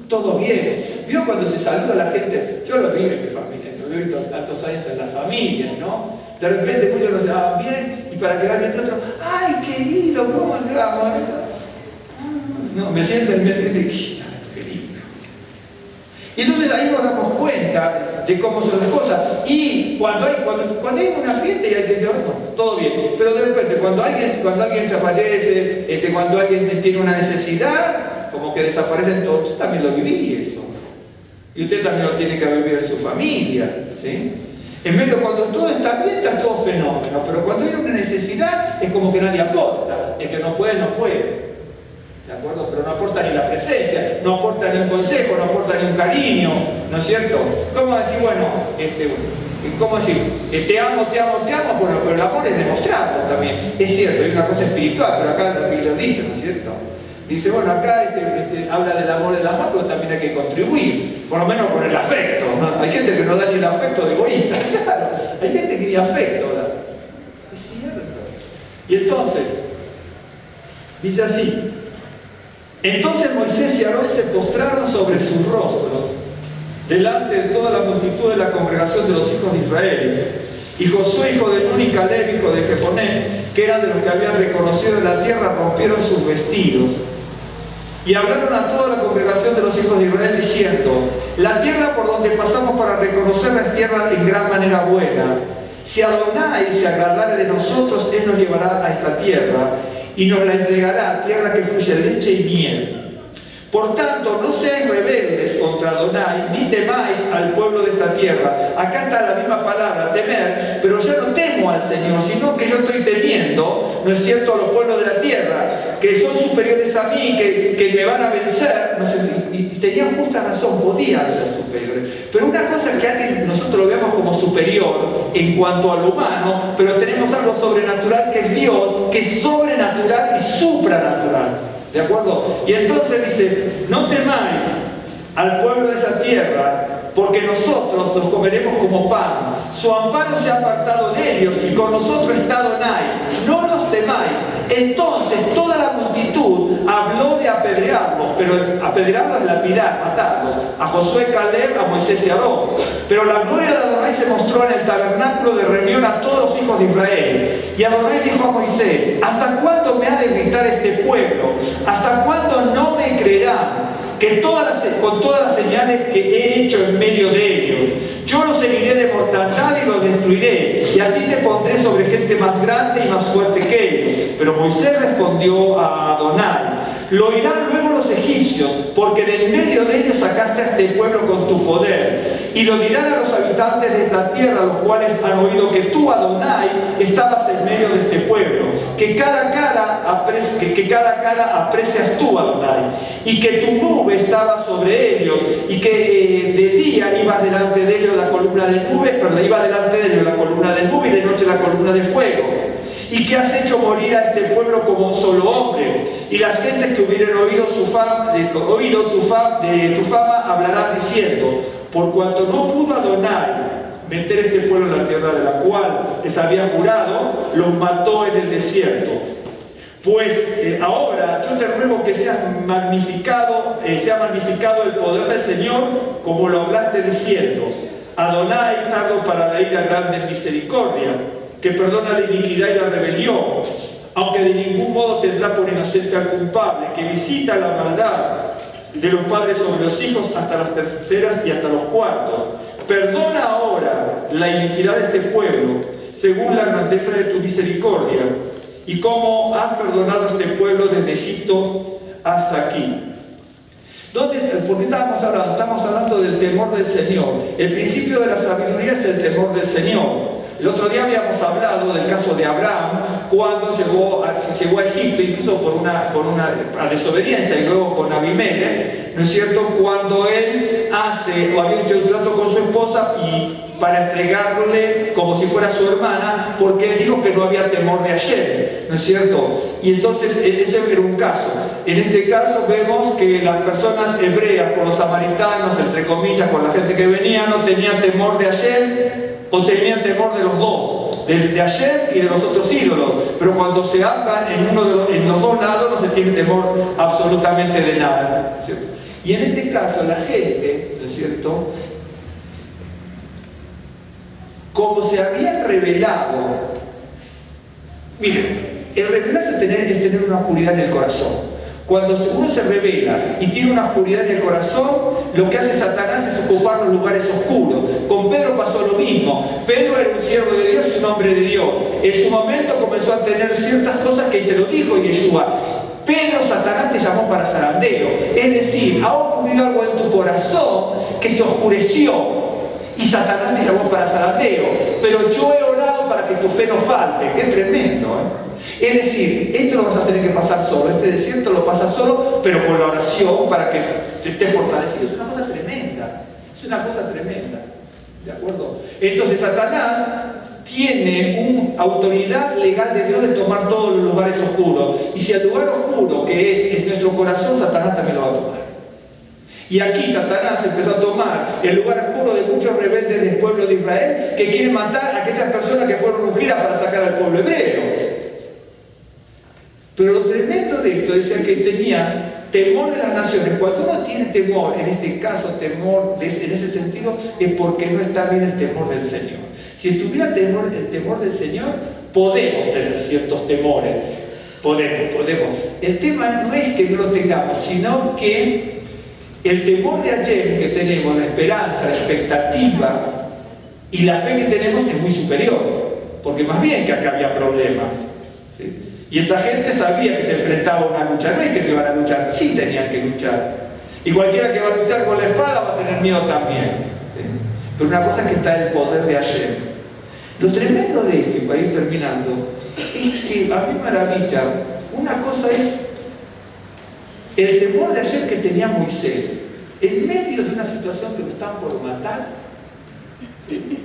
todo bien. ¿Vio cuando se saluda a la gente? Yo lo vi en mi familia, lo he visto tantos años en las familias, ¿no? De repente muchos nos llevaban bien y para quedar bien de otro, ¡ay, querido! ¿Cómo andamos? No, me siento en medio de y entonces ahí nos damos cuenta de cómo son las cosas. Y cuando hay una fiesta y hay que decir, bueno, todo bien. Pero de repente, cuando alguien se fallece, cuando alguien tiene una necesidad, como que desaparecen todos. Yo también lo viví eso. Y usted también lo tiene que vivir en su familia, ¿sí? En medio, cuando todo está bien, está todo fenómeno. Pero cuando hay una necesidad, es como que nadie aporta. El que no puede, no puede. ¿De acuerdo? Pero no aporta ni la presencia, no aporta ni un consejo, no aporta ni un cariño, ¿no es cierto? ¿Cómo decir, bueno, ¿cómo decir? Te amo, bueno, pero el amor es demostrarlo también. Es cierto, hay una cosa espiritual, pero acá lo dice, ¿no es cierto? Dice, bueno, acá habla del amor, pero también hay que contribuir, por lo menos con el afecto, ¿no? Hay gente que no da ni el afecto de egoísta, claro, hay gente que ni afecto da. Es cierto. Y entonces, dice así, entonces Moisés y Aarón se postraron sobre sus rostros delante de toda la multitud de la congregación de los hijos de Israel. Y Josué, hijo de Nun, y Caleb, hijo de Jefoné, que eran de los que habían reconocido en la tierra, rompieron sus vestidos. Y hablaron a toda la congregación de los hijos de Israel diciendo, la tierra por donde pasamos para reconocerla es tierra en gran manera buena. Si Adonai se agradare de nosotros, Él nos llevará a esta tierra y nos la entregará, tierra que fluye leche y miel. Por tanto, no seáis rebeldes contra Adonai, ni temáis al pueblo de esta tierra. Acá está la misma palabra, temer, pero yo no temo al Señor, sino que yo estoy temiendo, ¿no es cierto?, a los pueblos de la tierra, que son superiores a mí, que me van a vencer. No sé, y tenían justa razón, podían ser superiores. Pero una cosa es que nosotros lo veamos como superior en cuanto a lo humano, pero tenemos algo sobrenatural que es Dios, que es sobrenatural y supranatural. ¿De acuerdo? Y entonces dice, no temáis al pueblo de esa tierra, porque nosotros los comeremos como pan. Su amparo se ha apartado de ellos, y con nosotros está Adonai. No los temáis. Entonces toda la multitud habló de apedrearlos, pero apedrearlos es lapidar, matarlos. A Josué, Caleb, a Moisés y a Aarón. Pero la gloria de Adonai se mostró en el tabernáculo de reunión a todos los hijos de Israel. Y Adonai dijo a Moisés, ¿hasta cuándo me ha de gritar este pueblo? ¿Hasta cuándo no me creerán? Que con todas las señales que he hecho en medio de ellos, yo los heriré de mortandad y los destruiré, y a ti te pondré sobre gente más grande y más fuerte que ellos. Pero Moisés respondió a Adonai, lo oirán luego los egipcios, porque de en medio de ellos sacaste a este pueblo con tu poder. Y lo dirán a los habitantes de esta tierra, los cuales han oído que tú, Adonai, estabas en medio de este pueblo, que cada cara aprecias tú, Adonai, y que tu nube estaba sobre ellos, y que de día ibas delante de ellos la columna columna de nube, perdón, iba delante de ellos la columna de nube y de noche la columna de fuego. Y que has hecho morir a este pueblo como un solo hombre. Y las gentes que hubieran oído tu fama hablarán diciendo, por cuanto no pudo Adonai meter este pueblo en la tierra de la cual les había jurado, los mató en el desierto. Pues ahora yo te ruego que sea magnificado el poder del Señor, como lo hablaste diciendo, Adonai tardo para la ira, grande en misericordia, que perdona la iniquidad y la rebelión, aunque de ningún modo tendrá por inocente al culpable, que visita la maldad de los padres sobre los hijos hasta las terceras y hasta los cuartos. Perdona ahora la iniquidad de este pueblo, según la grandeza de tu misericordia, y cómo has perdonado a este pueblo desde Egipto hasta aquí. ¿Por qué estamos hablando? Estamos hablando del temor del Señor. El principio de la sabiduría es el temor del Señor. El otro día habíamos hablado del caso de Abraham, cuando llegó a Egipto, incluso por una desobediencia, y luego con Abimelech, ¿no es cierto? Cuando él había hecho un trato con su esposa y para entregarle como si fuera su hermana, porque él dijo que no había temor de Hashem, ¿no es cierto? Y entonces ese era un caso. En este caso vemos que las personas hebreas, con los samaritanos, entre comillas, con la gente que venía, no tenían temor de Hashem, o tenían temor de los dos, de Hashem y de los otros ídolos. Pero cuando se atan en los dos lados no se tiene temor absolutamente de nada, ¿cierto? Y en este caso la gente, ¿no es cierto?, como se habían revelado, miren, el revelarse es tener una oscuridad en el corazón. Cuando uno se revela y tiene una oscuridad en el corazón, lo que hace Satanás es ocupar los lugares oscuros. Con Pedro pasó lo mismo. Pedro era un siervo de Dios y un hombre de Dios. En su momento comenzó a tener ciertas cosas que se lo dijo Yeshua. Pedro, Satanás te llamó para zarandeo. Es decir, ha ocurrido algo en tu corazón que se oscureció. Y Satanás te llamó para zarandeo. Pero yo he orado para que tu fe no falte. ¡Qué tremendo! Es decir, esto lo vas a tener que pasar solo. Este desierto lo pasas solo, pero con la oración para que te estés fortalecido. Es una cosa tremenda. Es una cosa tremenda. ¿De acuerdo? Entonces Satanás tiene una autoridad legal de Dios de tomar todos los lugares oscuros. Y si el lugar oscuro, que es nuestro corazón, Satanás también lo va a tomar. Y aquí Satanás empezó a tomar el lugar oscuro de muchos rebeldes del pueblo de Israel que quieren matar a aquellas personas que fueron ungidas para sacar al pueblo hebreo. Pero lo tremendo de esto decía que tenía temor de las naciones. Cuando uno tiene temor, en este caso temor en ese sentido, es porque no está bien el temor del Señor. Si estuviera el temor del Señor, podemos tener ciertos temores. Podemos. El tema no es que no lo tengamos, sino que el temor de ayer que tenemos, la esperanza, la expectativa y la fe que tenemos es muy superior. Porque más bien que acá había problemas, ¿sí? Y esta gente sabía que se enfrentaba a una lucha. No es que no iban a luchar, sí tenían que luchar. Y cualquiera que va a luchar con la espada va a tener miedo también, ¿sí? Pero una cosa es que está el poder de Hashem. Lo tremendo de esto, y para ir terminando, es que a mí maravilla, una cosa es el temor de Hashem que tenía Moisés, en medio de una situación que lo estaban por matar. ¿Sí?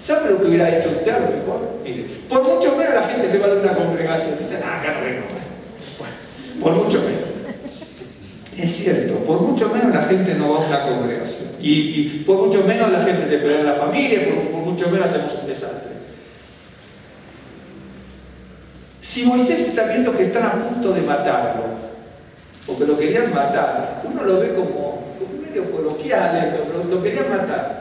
¿Sabe lo que hubiera hecho usted? A lo mejor, mire, por mucho menos la gente se va de una congregación. Dice, acá no vengo. Bueno, por mucho menos. Es cierto, por mucho menos la gente no va a una congregación. Y por mucho menos la gente se pelea en la familia, por mucho menos hacemos un desastre. Si Moisés está viendo que están a punto de matarlo, porque lo querían matar, uno lo ve como medio coloquial, lo querían matar.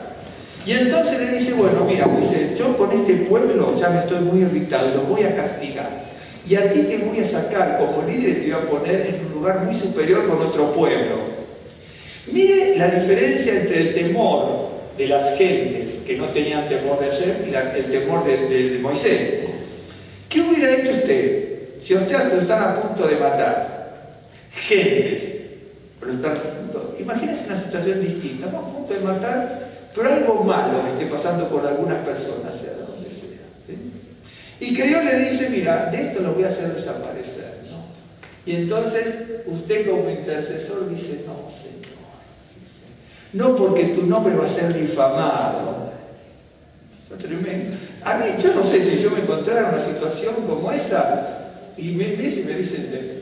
Y entonces le dice, bueno, mira, Moisés, yo con este pueblo ya me estoy muy irritado, los voy a castigar. Y a ti te voy a sacar como líder y te voy a poner en un lugar muy superior con otro pueblo. Mire la diferencia entre el temor de las gentes que no tenían temor de Hashem y el temor de Moisés. ¿Qué hubiera hecho usted si a usted están a punto de matar? Gentes, pero están a punto. Imagínese una situación distinta, estamos a punto de matar, pero algo malo que esté pasando por algunas personas, sea donde sea, ¿sí? Y que Dios le dice, mira, de esto lo voy a hacer desaparecer, ¿no? Y entonces usted como intercesor dice, no, Señor, dice, no porque tu nombre va a ser difamado, Tremendo. A mí, yo no sé si yo me encontrara en una situación como esa y me dicen,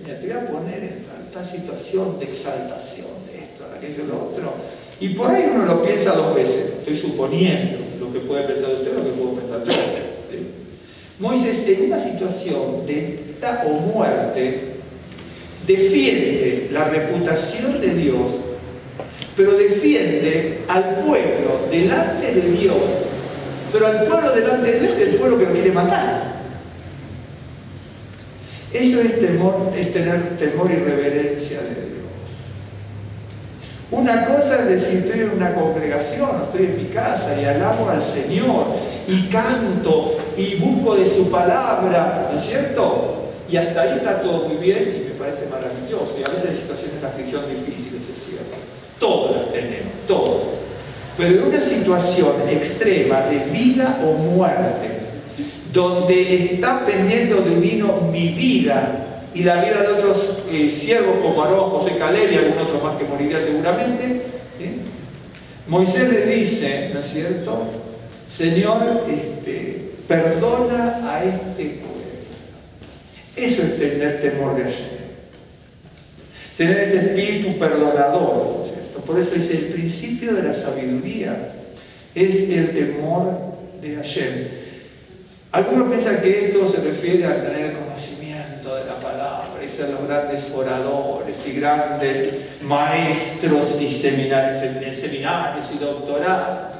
mira, te voy a poner en tal situación de exaltación, de esto, de aquello, de lo otro. Y por ahí uno lo piensa dos veces. Estoy suponiendo lo que puede pensar usted, lo que puedo pensar yo. ¿Sí? Moisés, en una situación de vida o muerte, defiende la reputación de Dios, pero defiende al pueblo delante de Dios. Pero al pueblo delante de Dios es el pueblo que lo quiere matar. Eso es temor, es tener temor y reverencia de Dios. Una cosa es decir, estoy en una congregación, estoy en mi casa y alabo al Señor y canto y busco de su palabra, ¿no es cierto? Y hasta ahí está todo muy bien y me parece maravilloso. Y a veces hay situaciones de aflicción difíciles, es cierto. Todas las tenemos, todas. Pero en una situación extrema de vida o muerte, donde está pendiendo de un hilo mi vida y la vida de otros siervos como Aarón, José Caleb y algún otro más que moriría seguramente, ¿sí? Moisés le dice, ¿no es cierto? Señor, perdona a este pueblo. Eso es tener temor de Hashem. Tener ese espíritu perdonador, ¿no es cierto? Por eso dice, el principio de la sabiduría es el temor de Hashem. Algunos piensan que esto se refiere a tener conocimiento de la palabra y ser los grandes oradores y grandes maestros y seminarios y doctorados.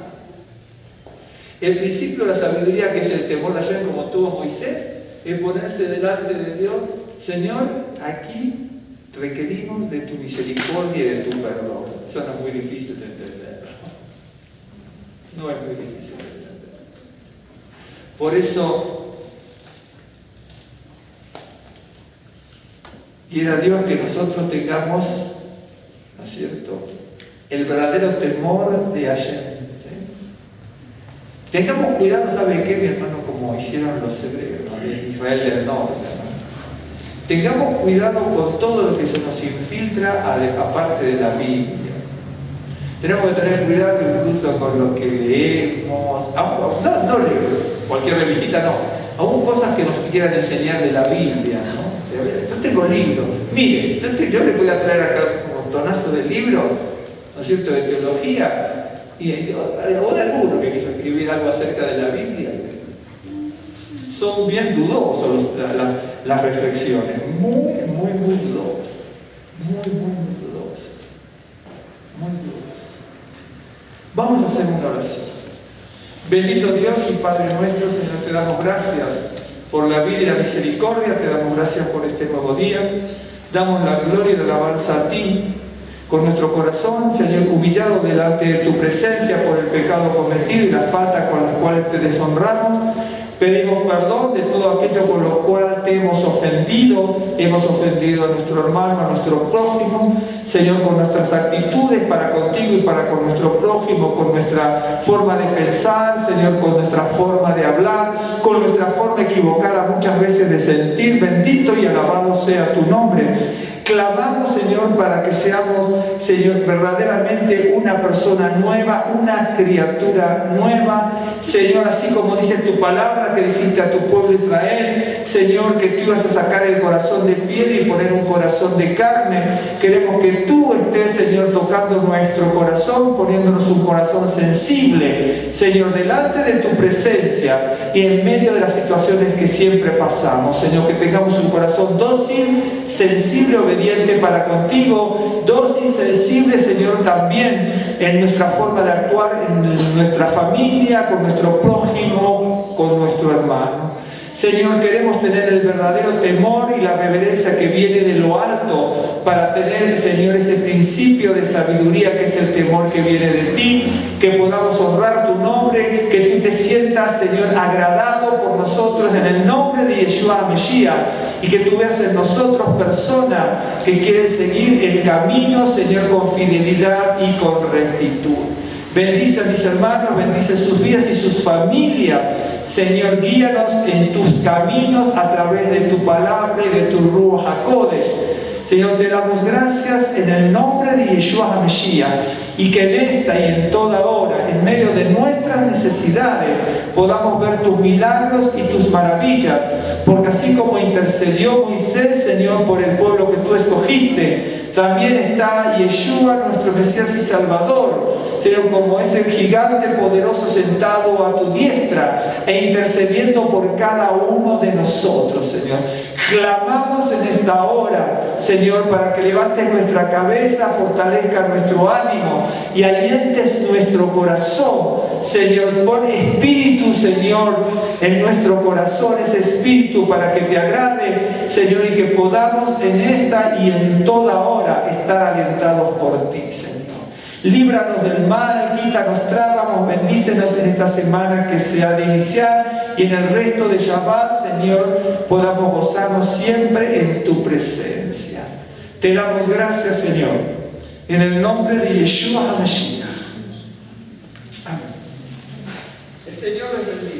El principio de la sabiduría, que es el temor de Hashem, como tuvo Moisés, es ponerse delante de Dios. Señor, aquí requerimos de tu misericordia y de tu perdón. Eso no es muy difícil de entender. No es muy difícil de entender. Por eso, quiera Dios que nosotros tengamos, ¿no es cierto?, el verdadero temor de Hashem. ¿Sí? Tengamos cuidado, ¿sabe qué, mi hermano? Como hicieron los hebreos, ¿no?, de Israel del norte, ¿no? Tengamos cuidado con todo lo que se nos infiltra aparte de la Biblia. Tenemos que tener cuidado incluso con lo que leemos. No leemos, cualquier revistita no. Aún cosas que nos quieran enseñar de la Biblia, ¿no? Yo tengo libros. Mire, yo le voy a traer acá un montonazo de libros, ¿no es cierto?, de teología. O de alguno que quiso escribir algo acerca de la Biblia. Son bien dudosos las reflexiones, muy dudosas, muy dudosas, muy dudosas. Vamos a hacer una oración. Bendito Dios y Padre nuestro, Señor, te damos gracias por la vida y la misericordia, te damos gracias por este nuevo día, damos la gloria y la alabanza a ti, con nuestro corazón, Señor, humillado delante de tu presencia por el pecado cometido y las faltas con las cuales te deshonramos. Pedimos perdón de todo aquello con lo cual te hemos ofendido a nuestro hermano, a nuestro prójimo, Señor, con nuestras actitudes para contigo y para con nuestro prójimo, con nuestra forma de pensar, Señor, con nuestra forma de hablar, con nuestra forma equivocada muchas veces de sentir. Bendito y alabado sea tu nombre. Clamamos, Señor, para que seamos, Señor, verdaderamente una persona nueva, una criatura nueva. Señor, así como dice tu palabra que dijiste a tu pueblo Israel, Señor, que tú ibas a sacar el corazón de piedra y poner un corazón de carne. Queremos que tú estés, Señor, tocando nuestro corazón, poniéndonos un corazón sensible, Señor, delante de tu presencia y en medio de las situaciones que siempre pasamos. Señor, que tengamos un corazón dócil, sensible, obediente para contigo, dócil, sensible, Señor, también en nuestra forma de actuar, en nuestra familia, con nuestro prójimo, con nuestro hermano. Señor, queremos tener el verdadero temor y la reverencia que viene de lo alto para tener, Señor, ese principio de sabiduría que es el temor que viene de ti, que podamos honrar tu nombre, que tú te sientas, Señor, agradado por nosotros en el nombre de Yeshua Mesías, y que tú veas en nosotros personas que quieren seguir el camino, Señor, con fidelidad y con rectitud. Bendice a mis hermanos, bendice sus vidas y sus familias. Señor, guíanos en tus caminos a través de tu palabra y de tu Ruach HaKodesh. Señor, te damos gracias en el nombre de Yeshua HaMashiach, y que en esta y en toda hora, en medio de nuestras necesidades podamos ver tus milagros y tus maravillas, porque así como intercedió Moisés, Señor, por el pueblo que tú escogiste, también está Yeshua, nuestro Mesías y Salvador, Señor, como ese gigante poderoso sentado a tu diestra e intercediendo por cada uno de nosotros, Señor. Clamamos en esta hora, Señor, para que levantes nuestra cabeza, fortalezca nuestro ánimo y alientes nuestro corazón. Señor, pon espíritu, Señor, en nuestro corazón, ese espíritu para que te agrade, Señor, y que podamos en esta y en toda hora estar alentados por ti, Señor. Líbranos del mal, quítanos trabas, bendícenos en esta semana que se ha de iniciar y en el resto de Shabbat, Señor, podamos gozarnos siempre en tu presencia. Te damos gracias, Señor, en el nombre de Yeshua HaMashiach. Amén. El Señor les bendiga.